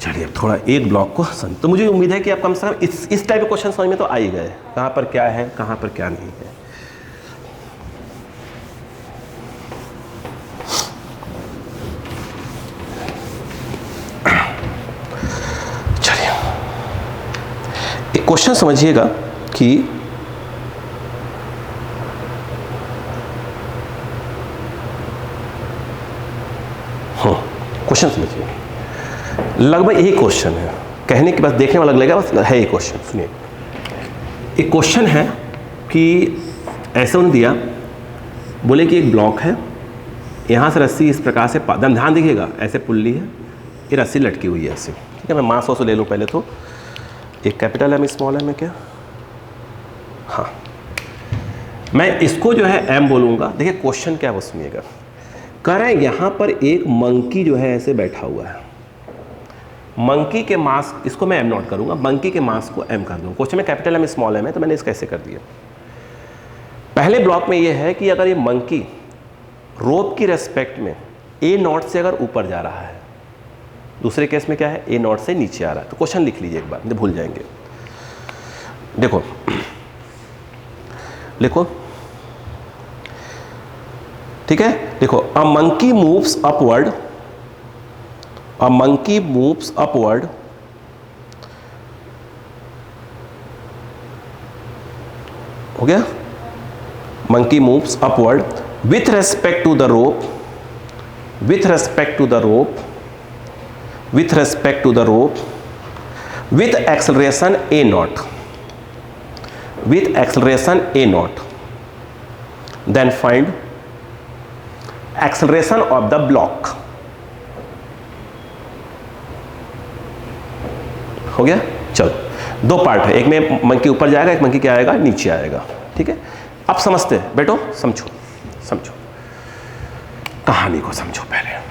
चलिए अब थोड़ा एक ब्लॉक को तो मुझे उम्मीद है कि आप कम से कम इस टाइप के क्वेश्चन समझ में तो आ ही गए, कहाँ पर क्या है कहाँ पर क्या नहीं है। क्वेश्चन समझिएगा कि क्वेश्चन समझिए, लगभग यही क्वेश्चन है, कहने के बाद देखने में अलग लगेगा, बस है ये क्वेश्चन। सुनिए, एक क्वेश्चन है कि ऐसा उन्होंने दिया, बोले कि एक ब्लॉक है, यहाँ से रस्सी इस प्रकार से, ध्यान देखिएगा, ऐसे पुल्ली है, ये रस्सी लटकी हुई है ऐसे, ठीक है। मैं मास से ले लूँ पहले तो, एक कैपिटल एम स्मॉल एम है क्या, हाँ मैं इसको जो है एम बोलूँगा। देखिए क्वेश्चन क्या है वो सुनिएगा, कह रहे हैं यहाँ पर एक मंकी जो है ऐसे बैठा हुआ है, मंकी के मास, इसको मैं एम नॉट करूँगा, मंकी के मास को एम कर दूँ। क्वेश्चन में कैपिटल एम स्मॉल एम है, तो मैंने इसको ऐसे कर दिया। पहले ब्लॉक में ये है कि अगर ये मंकी रोप की रेस्पेक्ट में ए नॉट से अगर ऊपर जा रहा है, दूसरे केस में क्या है, ए नॉट से नीचे आ रहा है। तो क्वेश्चन लिख लीजिए एक बार, नहीं भूल जाएंगे। देखो लिखो, ठीक है, देखो, a monkey moves upward, a monkey moves upward हो गया, monkey moves upward with respect to the rope, with respect to the rope, with respect to the rope with acceleration a naught, with acceleration a naught, then find acceleration of the block. हो गया? चलो, दो part है, एक में monkey ऊपर जाएगा, एक मंकी क्या आएगा, नीचे आएगा। ठीक है, अब समझते हैं, बैठो, समझो समझो कहानी को, समझो पहले।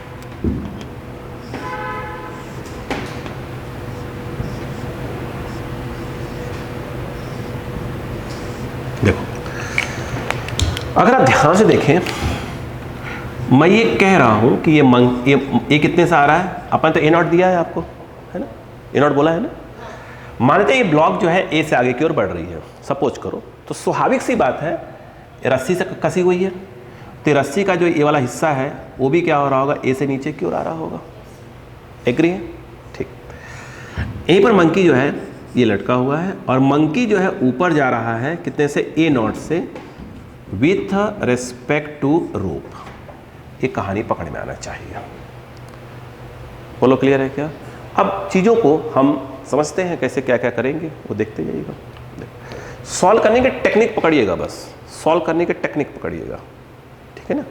देखो, अगर आप ध्यान से देखें, मैं ये कह रहा हूं कि ये कितने से आ रहा है, अपन तो ए नॉट दिया है आपको, है ना, ए नॉट बोला है ना। मानते हैं ये ब्लॉक जो है ए से आगे की ओर बढ़ रही है, सपोज करो, तो स्वाभाविक सी बात है, रस्सी से कसी हुई है, तो रस्सी का जो ये वाला हिस्सा है वो भी क्या हो रहा होगा, ए से नीचे की ओर आ रहा होगा। एग्री है? ठीक। यहीं पर मंकी जो है ये लटका हुआ है, और मंकी जो है ऊपर जा रहा है कितने से, ए नॉट से, विथ रिस्पेक्ट टू रोप। ये कहानी पकड़ में आना चाहिए। बोलो, क्लियर है क्या? अब चीज़ों को हम समझते हैं, कैसे क्या क्या करेंगे वो देखते जाइएगा। सॉल्व करने के टेक्निक पकड़िएगा, बस सॉल्व करने के टेक्निक पकड़िएगा, ठीक है ना।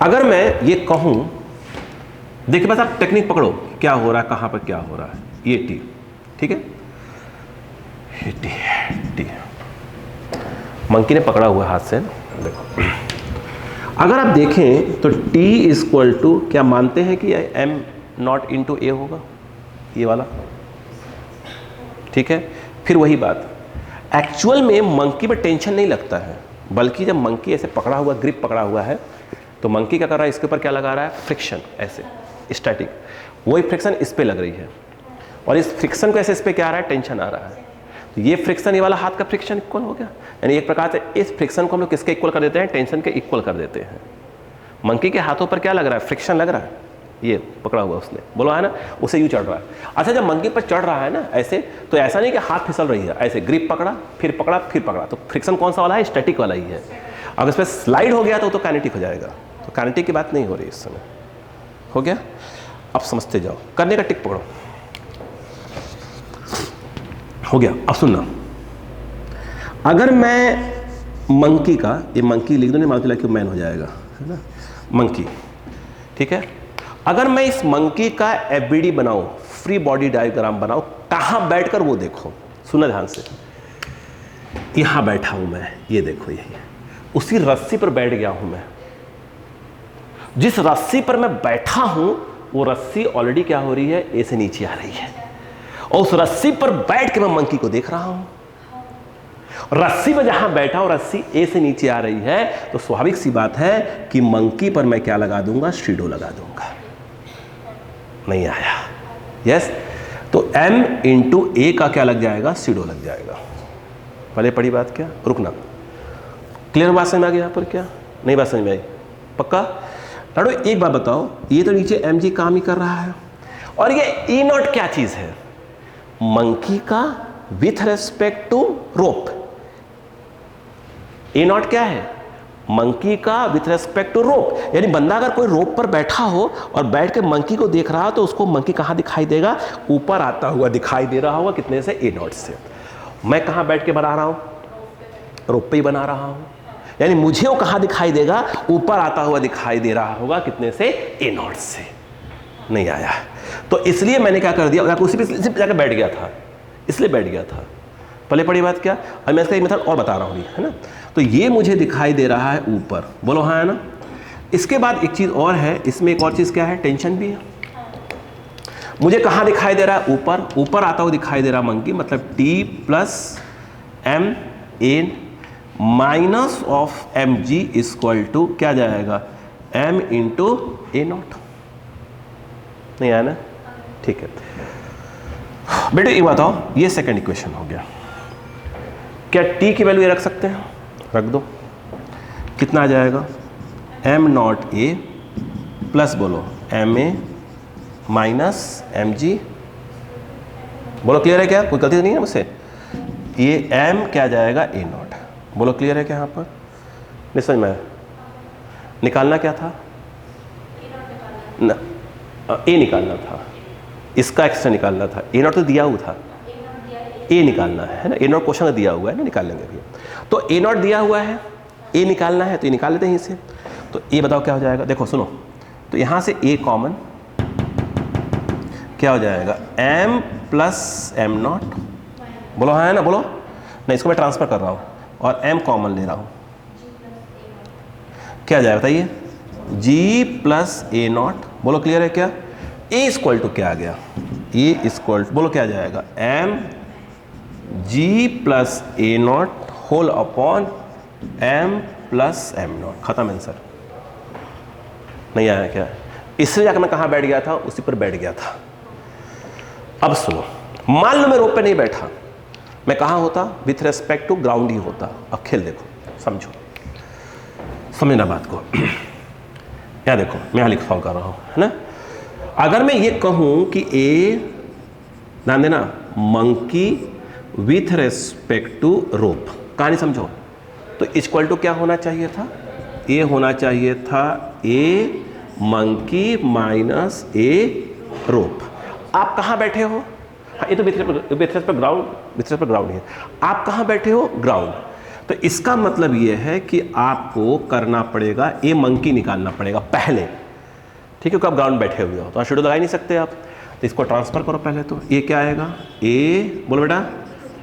अगर मैं ये कहूं, देखिए बस आप टेक्निक पकड़ो, क्या हो रहा है, कहां पर क्या हो रहा है, ये टी, ठीक है, ये टी मंकी ने पकड़ा हुआ हाथ से। देखो, अगर आप देखें तो T इक्वल टू क्या मानते हैं कि M नॉट इंटू ए होगा, ये वाला, ठीक है। फिर वही बात, एक्चुअल में मंकी पर टेंशन नहीं लगता है, बल्कि जब मंकी ऐसे पकड़ा हुआ, ग्रिप पकड़ा हुआ है, तो मंकी क्या कर रहा है, इसके ऊपर क्या लगा रहा है, फ्रिक्शन, ऐसे स्टैटिक, वही फ्रिक्शन इस पे लग रही है, और इस फ्रिक्शन को ऐसे इस पे क्या आ रहा है, टेंशन आ रहा है। तो ये फ्रिक्शन, ये वाला हाथ का फ्रिक्शन इक्वल हो गया, यानी एक प्रकार से इस फ्रिक्शन को हम लोग किसके इक्वल कर देते हैं, टेंशन के इक्वल कर देते हैं। मंकी के हाथों पर क्या लग रहा है, फ्रिक्शन लग रहा है, ये पकड़ा हुआ उसने, बोलो है ना, उसे यूं चढ़ रहा है। अच्छा, जब मंकी पर चढ़ रहा है ना ऐसे, तो ऐसा नहीं कि हाथ फिसल रही है, ऐसे ग्रिप पकड़ा, फिर पकड़ा, फिर पकड़ा, तो फ्रिक्शन कौन सा वाला है, स्टैटिक वाला ही है। अगर इस पर स्लाइड हो गया तो काइनेटिक हो जाएगा, तो काइनेटिक की बात नहीं हो रही इस समय। हो गया? अब समझते जाओ, करने का टिक पकड़ो। हो गया? अब सुनना, अगर मैं मंकी का, ये मंकी लिख दो, नहीं मालूम चला कि मैन हो जाएगा, है ना, मंकी, ठीक है। अगर मैं इस मंकी का एफबीडी बनाऊं, फ्री बॉडी डायग्राम बनाऊं, कहां बैठकर, वो देखो, सुना ध्यान से, यहां बैठा हूं मैं, ये देखो, यही उसी रस्सी पर बैठ गया हूं मैं। जिस रस्सी पर मैं बैठा हूं वो रस्सी ऑलरेडी क्या हो रही है, ए से नीचे आ रही है, और उस रस्सी पर बैठ के मैं मंकी को देख रहा हूं। रस्सी में जहां बैठा हूं, रस्सी ए से नीचे आ रही है, तो स्वाभाविक सी बात है कि मंकी पर मैं क्या लगा दूंगा, शैडो लगा दूंगा। नहीं आया? यस। तो M इंटू ए का क्या लग जाएगा, शैडो लग जाएगा। पहले पढ़ी बात क्या, रुकना, क्लियर बात समझ में आ गई? यहां पर क्या नहीं बात समझ में आई? पक्का? लाडो एक बात बताओ, ये तो नीचे mg काम ही कर रहा है, और ये E नॉट क्या चीज है, मंकी का with respect to rope. A not क्या है, मंकी का विथ रेस्पेक्ट टू रोप, यानी बंदा अगर कोई रोप पर बैठा हो और बैठ के मंकी को देख रहा हो, तो उसको मंकी कहां दिखाई देगा, ऊपर आता हुआ दिखाई दे रहा होगा, कितने से, ए नॉट से। मैं कहां बैठ के बना रहा हूं, रोप पे ही बना रहा हूं, यानी मुझे वो कहां दिखाई देगा, ऊपर आता हुआ दिखाई दे रहा होगा, कितने से, ए नॉट से। नहीं आया, तो इसलिए मैंने क्या कर दिया, उसी पे जाकर बैठ गया था, इसलिए बैठ गया था। पहले पढ़ी बात क्या, अब मैं इसका एक मेथड और बता रहा हूँ, है ना। तो ये मुझे दिखाई दे रहा है ऊपर, बोलो हाँ, है ना। इसके बाद एक चीज़ और है, इसमें एक और चीज़ क्या है, टेंशन भी है। मुझे कहाँ दिखाई दे रहा है, ऊपर, ऊपर आता हुआ दिखाई दे रहा मंकी, मतलब T plus M N minus of M G equal to क्या जाएगा, M इंटू ए नॉट। नहीं आया ना, ठीक है बेटे। ये बताओ, ये सेकंड इक्वेशन हो गया, क्या T की वैल्यू ये रख सकते हैं, रख दो, कितना आ जाएगा, M नॉट ए प्लस बोलो M A minus M G. बोलो क्लियर है क्या, कोई गलती तो नहीं है मुझसे, ये M क्या जाएगा, ए नॉट। बोलो क्लियर है क्या, यहाँ पर नहीं समझ में आया, निकालना क्या था ना, ए निकालना था, इसका एक्स्ट्रा निकालना था, ए नॉट तो दिया हुआ था, ए निकालना है ना, ए नॉट क्वेश्चन दिया हुआ है ना, निकाल लेंगे अभी। तो ए नॉट दिया हुआ है, ए निकालना है, तो ये निकाल लेते हैं इसे। तो ए बताओ क्या हो जाएगा, देखो सुनो, तो यहाँ से ए कॉमन क्या हो जाएगा, m प्लस एम नॉट, बोलो हाँ है ना, बोलो नहीं, इसको मैं ट्रांसफर कर रहा हूँ और m कॉमन ले रहा हूँ, क्या आ जाएगा बताइए, g प्लस ए नॉट, बोलो क्लियर है क्या, a इक्वल टू क्या आ गया, a इक्वल टू बोलो क्या आ जाएगा, m g plus A not whole upon m plus M not, खत्म आंसर। नहीं आया क्या, इससे जाकर मैं कहाँ बैठ गया था, उसी पर बैठ गया था। अब सुनो, मान लो मैं रोप पे नहीं बैठा, मैं कहाँ होता, विथ रेस्पेक्ट टू ग्राउंड ही होता। अब खेल देखो, समझो, समझना बात को। यहाँ देखो मैं यहाँ लिखा कर रहा हूँ, है ना, अगर मैं ये कहूँ कि ए, ध्यान देना, monkey with respect to rope, कहानी समझो, तो इक्वल टू क्या होना चाहिए था, ए होना चाहिए था ए मंकी माइनस ए रोप। आप कहाँ बैठे हो, हाँ ये तो विथ रेस्पेक्ट ग्राउंड है, आप कहाँ बैठे हो, ग्राउंड। तो इसका मतलब ये है कि आपको करना पड़ेगा, ए मंकी निकालना पड़ेगा पहले, ठीक है, क्योंकि आप ग्राउंड बैठे हुए हो तो शेड्यूल लगा ही नहीं सकते आप, तो इसको ट्रांसफर करो पहले। तो ये क्या आएगा, ए बोलो बेटा,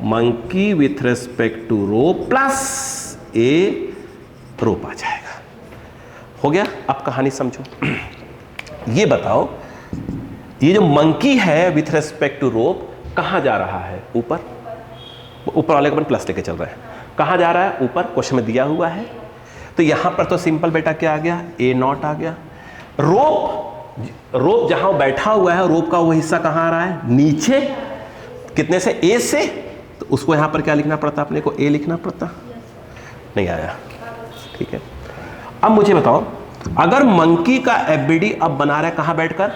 monkey with respect to rope plus a rope आ जाएगा, हो गया। अब कहानी समझो, ये बताओ, ये जो मंकी है विथ रेस्पेक्ट टू रोप कहाँ जा रहा है, ऊपर, ऊपर वाले को अपन प्लस लेके चल रहे हैं, कहाँ जा रहा है, ऊपर, क्वेश्चन में दिया हुआ है। तो यहां पर तो सिंपल बेटा क्या आ गया, ए नॉट आ गया। रोप जहां बैठा हुआ है, रोप का वो हिस्सा कहाँ आ रहा है, नीचे, कितने से, ए से, तो उसको यहां पर क्या लिखना पड़ता, अपने को ए लिखना पड़ता, नहीं आया, ठीक है। अब मुझे बताओ, अगर मंकी का एफबीडी अब बना रहा है कहाँ बैठकर,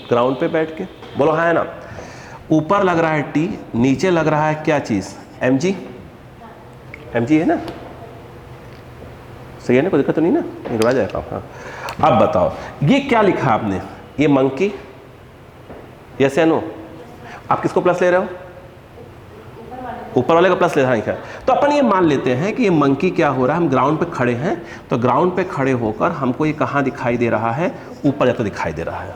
ग्राउंड पे बैठ के, बोलो हाँ है ना, ऊपर लग रहा है टी, नीचे लग रहा है क्या चीज, एमजी, एमजी है ना, सही है ना, कोई दिक्कत तो नहीं ना, आ जाएगा। हाँ, अब बताओ ये क्या लिखा आपने, ये मंकी, यस या नो, आप किसको प्लस ले रहे हो, ऊपर वाले का प्लस ले रहा है क्या। तो अपन ये मान लेते हैं कि ये मंकी क्या हो रहा है, हम ग्राउंड पे खड़े हैं, तो ग्राउंड पे खड़े होकर हमको ये कहाँ दिखाई दे रहा है, ऊपर जाकर दिखाई दे रहा है,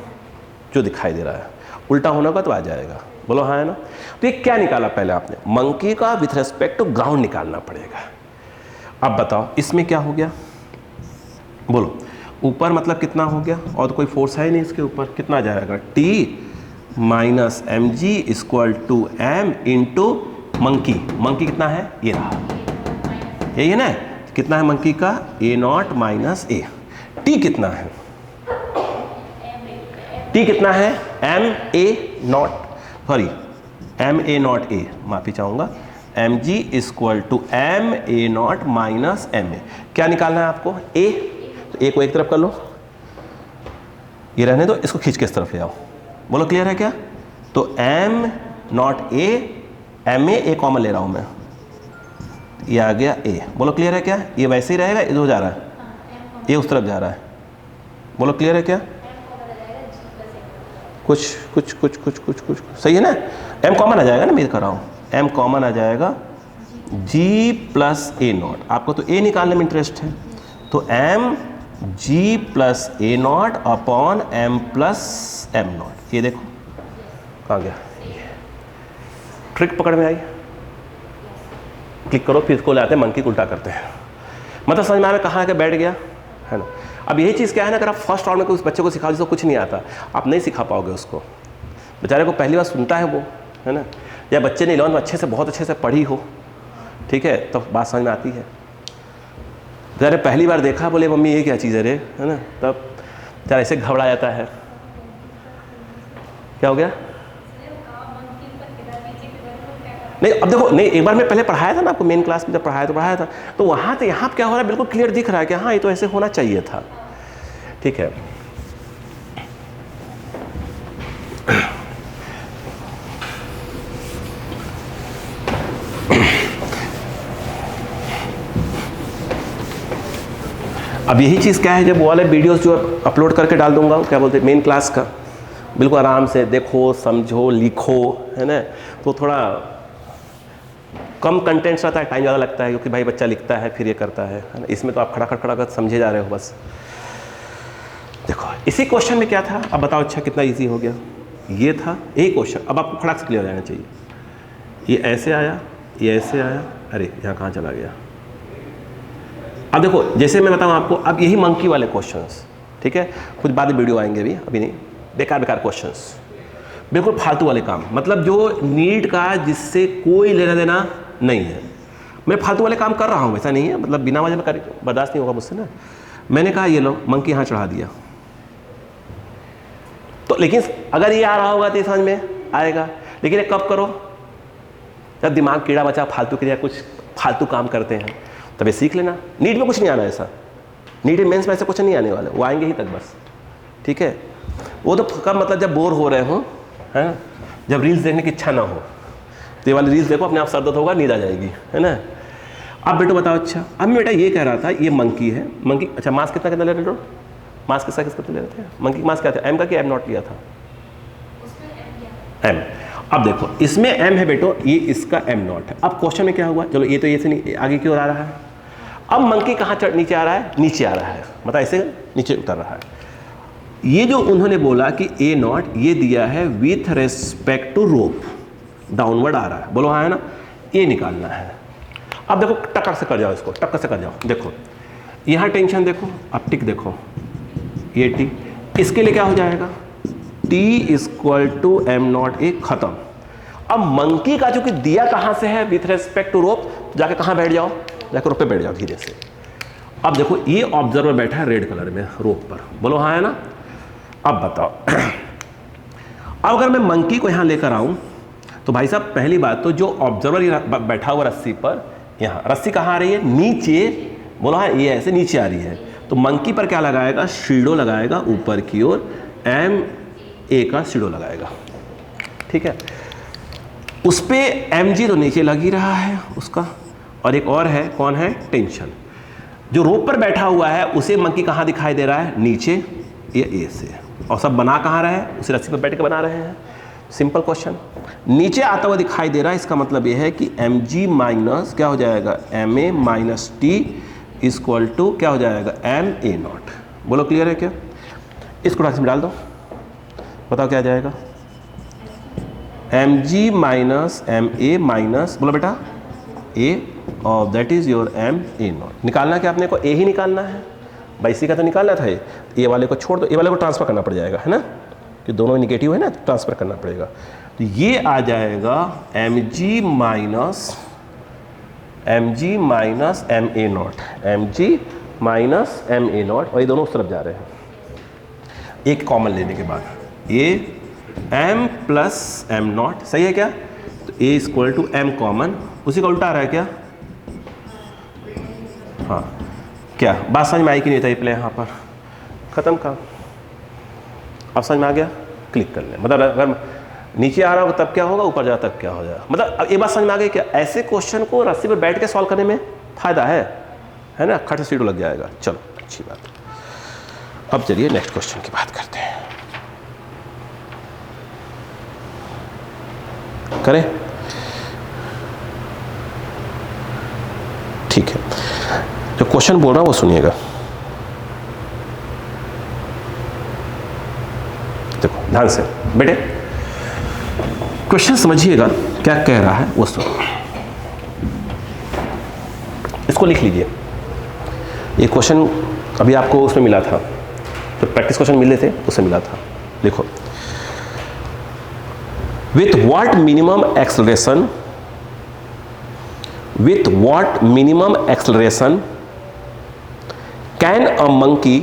जो दिखाई दे रहा है, उल्टा होने का तो आ जाएगा, बोलो हाँ है ना। तो ये क्या निकाला पहले आपने, मंकी का विथ रेस्पेक्ट टू ग्राउंड निकालना पड़ेगा। अब बताओ इसमें क्या हो गया, बोलो, ऊपर मतलब कितना हो गया, और तो कोई फोर्स है ही नहीं इसके ऊपर, कितना आ जाएगा, T minus M G equal to M into monkey, monkey कितना है, ये रहा, यही है ना, कितना है मंकी का, A not minus A, T कितना है, टी कितना है, M A not, sorry M A not A, माफी चाहूंगा, M G equal to M A not minus M A, क्या निकालना है आपको, ए, तो ए को एक तरफ कर लो, ये रहने दो, इसको खींच के इस तरफ ले आओ, बोलो क्लियर है क्या। तो M not A, M A common ले रहा हूं मैं, ये आ गया ए, बोलो क्लियर है क्या, ये वैसे ही रहेगा, इधर जा रहा है, ये उस तरफ जा रहा है, बोलो क्लियर है क्या, कुछ कुछ कुछ कुछ कुछ कुछ सही है ना, एम कॉमन आ जाएगा ना, मैं कर रहा हूँ, एम कॉमन आ जाएगा, जी प्लस ए नॉट, आपको तो ए निकालने में इंटरेस्ट है, तो M G plus A not upon M plus M not, ये देखो कहाँ गया, ट्रिक पकड़ में आई, क्लिक करो, फिर इसको लाते हैं मंकी उल्टा करते हैं, मतलब समझ में आया कहाँ आके बैठ गया, है ना। अब यही चीज़ क्या है ना, अगर आप फर्स्ट राउंड में कोई बच्चे को सिखाओ जिसको कुछ नहीं आता, आप नहीं सिखा पाओगे उसको, बेचारे को पहली बार सुनता है वो, है ना, या बच्चे ने 11th में अच्छे से, बहुत अच्छे से पढ़ी हो, ठीक है, तो बात समझ में आती है। बेचारे पहली बार देखा, बोले मम्मी ये क्या चीज़ है रे, है ना, तब बेचारा ऐसे घबरा जाता है, क्या हो गया, नहीं अब देखो, नहीं एक बार मैं पहले पढ़ाया था ना आपको, मेन क्लास में जब पढ़ाया था, तो वहाँ से यहाँ क्या हो रहा है, बिल्कुल क्लियर दिख रहा है कि हाँ ये तो ऐसे होना चाहिए था, ठीक है। अब यही चीज़ क्या है, जब वो वाले वीडियोस जो अपलोड करके डाल दूंगा, क्या बोलते हैं, मेन क्लास का, बिल्कुल आराम से देखो, समझो, लिखो, है ना, तो थोड़ा कम कंटेंट्स रहता है, टाइम ज़्यादा लगता है क्योंकि भाई बच्चा लिखता है फिर ये करता है ना। इसमें तो आप खड़ा कर समझे जा रहे हो बस। देखो इसी क्वेश्चन में क्या था, अब बताओ अच्छा कितना इजी हो गया। ये था यही क्वेश्चन, अब आपको खड़ा से क्लियर हो जाना चाहिए। ये ऐसे आया, ये ऐसे आया, अरे यहाँ कहाँ चला गया। अब देखो जैसे मैं बताऊँ आपको, अब यही मंकी वाले क्वेश्चंस, ठीक है, कुछ बाद में वीडियो आएंगे भी, अभी नहीं, बेकार क्वेश्चंस, बिल्कुल फालतू वाले काम, मतलब जो नीट का जिससे कोई लेना देना नहीं है। मैं फालतू वाले काम कर रहा हूँ, वैसा नहीं है, मतलब बिना वजह में कर, बर्दाश्त नहीं होगा मुझसे ना। मैंने कहा ये लो मंकी यहाँ चढ़ा दिया, तो लेकिन अगर ये आ रहा होगा तो ये समझ में आएगा, लेकिन ये कब करो जब दिमाग कीड़ा बचा, फालतू क्रिया कुछ फालतू काम करते हैं, तभी सीख लेना। नीट में कुछ नहीं आना ऐसा, नीट में मेंस में ऐसे कुछ नहीं आने वाला, वो आएंगे ही तक बस, ठीक है। वो तो कब मतलब जब बोर हो रहे हो, है, जब रील्स देखने की इच्छा ना हो, तो ये वाली रील्स देखो, अपने आप सर दर्द होगा, नींद आ जाएगी, है ना। अब बेटो बताओ, अच्छा अब मैं बेटा ये कह रहा था, ये मंकी है, मंकी, अच्छा मास कितना ले रहे हो, मास किसका ले रहे थे, मंकी मास क्या था, एम का कि एम नॉट लिया था, एम। अब देखो इसमें एम है बेटो, ये इसका एम नॉट है। अब क्वेश्चन में क्या हुआ, चलो ये तो ये से नहीं आगे की ओर आ रहा है, अब मंकी कहाँ नीचे आ रहा है, नीचे आ रहा है, मतलब ऐसे नीचे उतर रहा है। ये जो उन्होंने बोला कि ए नॉट ये दिया है with respect to rope, downward आ रहा है, बोलो हाँ है ना, ये निकालना है। अब देखो टक्कर से कर जाओ इसको, टक्कर से कर जाओ, देखो यहाँ टेंशन देखो, अब टिक देखो, ये टी, इसके लिए क्या हो जाएगा, T equal to m not, a खत्म। अब मंकी का जो कि दिया कहाँ से है, विथ रेस्पेक्ट टू रोप, जाके कहाँ बैठ जाओ, जाके रोप पे बैठ जाओ धीरे से। अब देखो ये ऑब्जर्वर बैठा है रेड कलर में रोप पर, बोलो हाँ है ना। अब बताओ अब अगर मैं मंकी को यहाँ लेकर आऊँ तो भाई साहब पहली बात तो जो ऑब्जर्वर बैठा हुआ रस्सी पर, यहाँ रस्सी कहाँ आ रही है, नीचे, बोलो हाँ ये ऐसे नीचे आ रही है, तो मंकी पर क्या लगाएगा, शीडो लगाएगा ऊपर की ओर, एम ए का शीडो लगाएगा, ठीक है। उस पे एम जी तो नीचे लग ही रहा है उसका, और एक और है, कौन है, टेंशन। जो रोप पर बैठा हुआ है उसे मंकी कहाँ दिखाई दे रहा है, नीचे, ये ए से, और सब बना कहाँ रहे हैं, उसी रस्सी पर बैठ के बना रहे हैं। सिंपल क्वेश्चन, नीचे आता हुआ दिखाई दे रहा है, इसका मतलब ये है कि एम जी माइनस क्या हो जाएगा, M A minus T equal to क्या हो जाएगा, एम ए नॉट। बोलो क्लियर है क्या, इसको रस्सी में डाल दो, बताओ क्या आ जाएगा, M G minus M A minus, बोलो बेटा ए, और that is your M A not. निकालना क्या अपने को, ए ही निकालना है भाई, सी का तो निकालना था, ये वाले को छोड़ दो, ये वाले को ट्रांसफर करना पड़ जाएगा, है ना, कि दोनों निगेटिव है ना, ट्रांसफर करना पड़ेगा। तो ये आ जाएगा M G minus M A not, M G minus M A not, और ये दोनों उस तरफ जा रहे हैं, एक कॉमन लेने के बाद ये एम प्लस एम नॉट, सही है क्या, तो ए इक्वल टू एम कॉमन, उसी का उल्टा आ रहा है क्या, हाँ क्या बात समझ में आई कि नहीं था, ये प्ले यहाँ पर खत्म काम। अब समझ में आ गया, क्लिक कर लें, मतलब अगर नीचे आ रहा होगा तब क्या होगा, ऊपर जा तब क्या हो जाएगा, मतलब अब ये बात समझ में आ गई क्या, ऐसे क्वेश्चन को रस्सी पर बैठ के सॉल्व करने में फायदा है ना, खट से सीटो लग जाएगा। चलो अच्छी बात, अब चलिए नेक्स्ट क्वेश्चन की बात करते हैं, करें, ठीक है। जो क्वेश्चन बोल रहा हूं वो सुनिएगा, देखो ध्यान से बेटे, क्वेश्चन समझिएगा क्या कह रहा है वो सुनो, इसको लिख लीजिए। ये क्वेश्चन अभी आपको उसमें मिला था, तो प्रैक्टिस क्वेश्चन मिले थे उससे मिला था, देखो, with what minimum acceleration can a monkey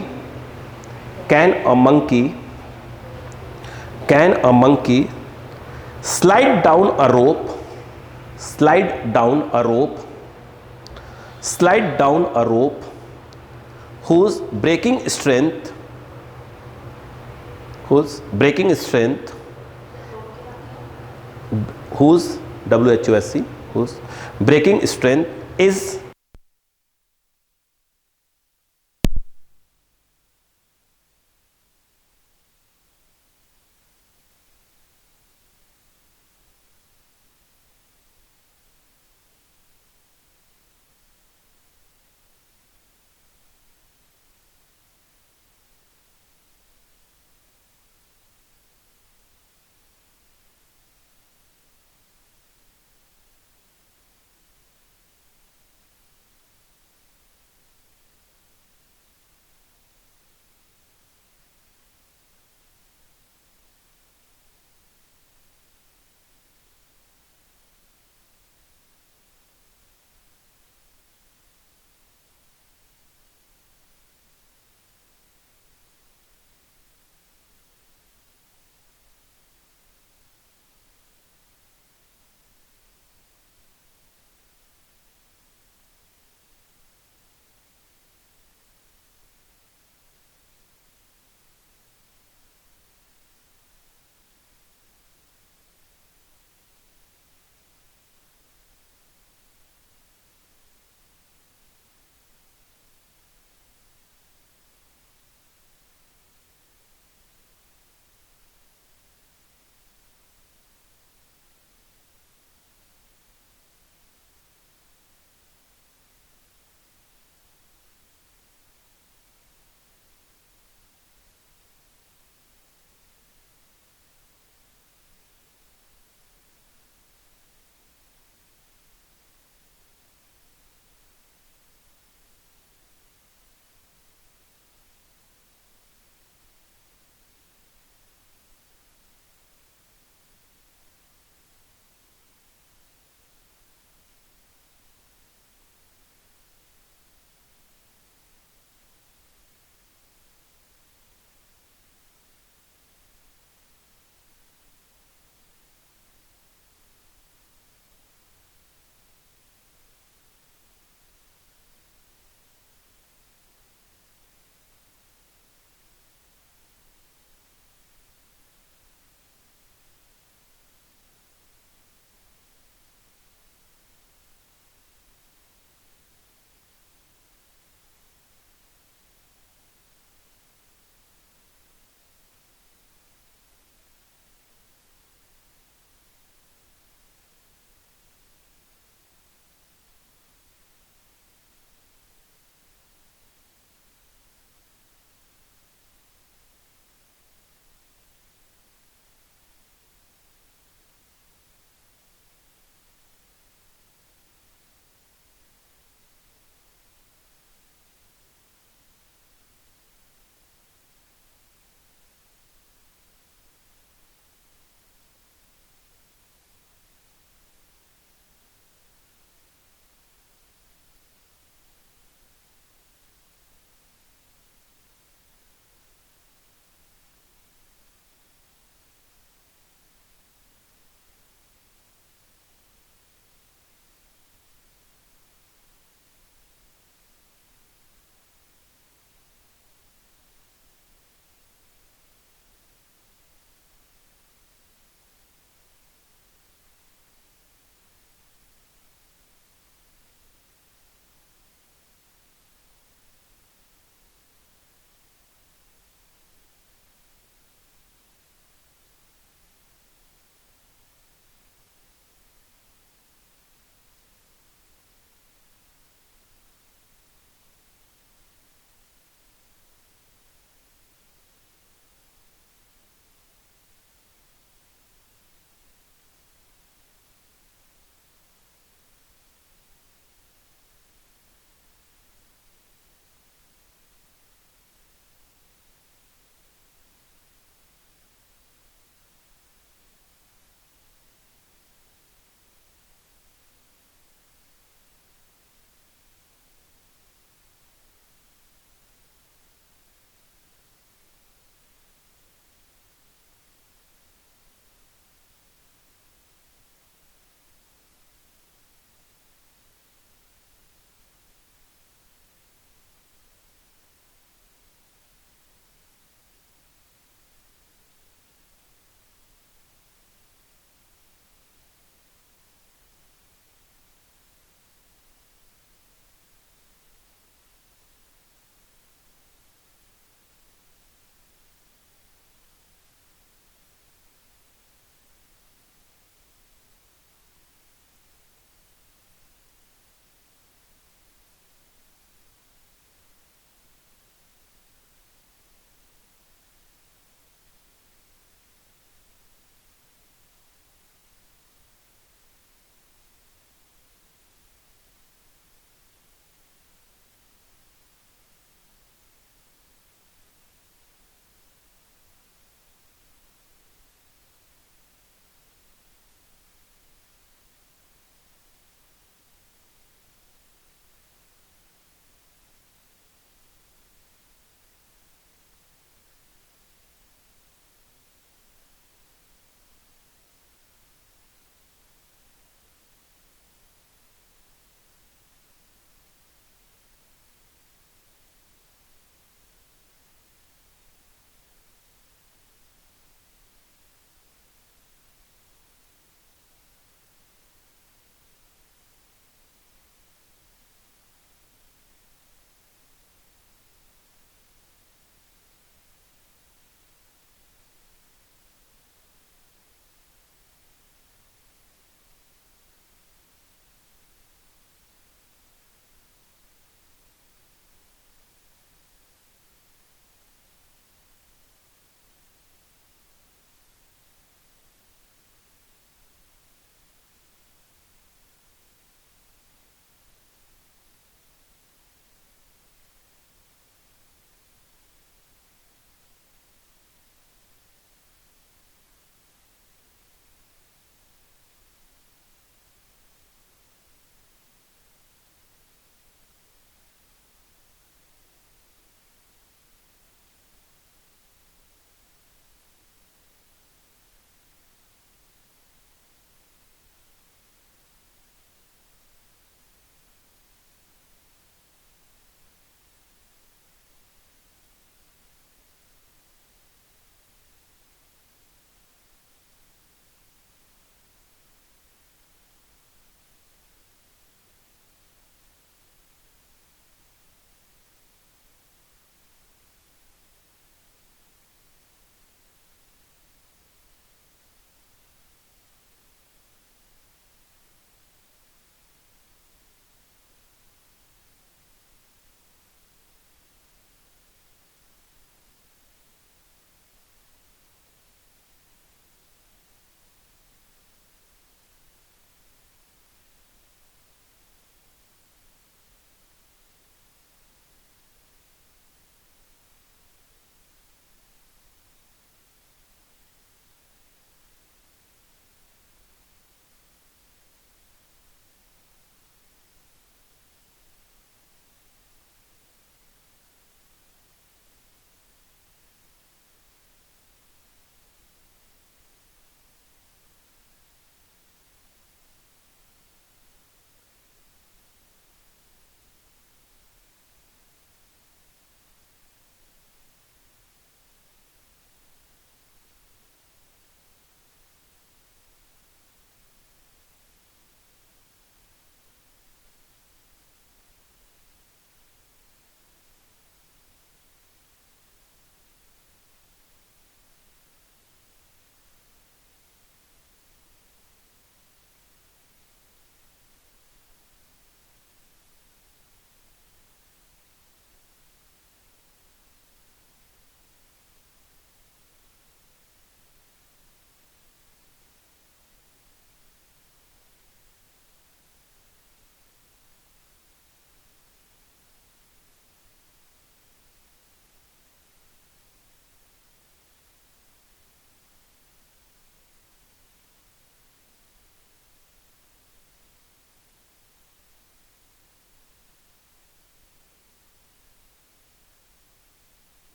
slide down a rope whose breaking strength whose breaking strength is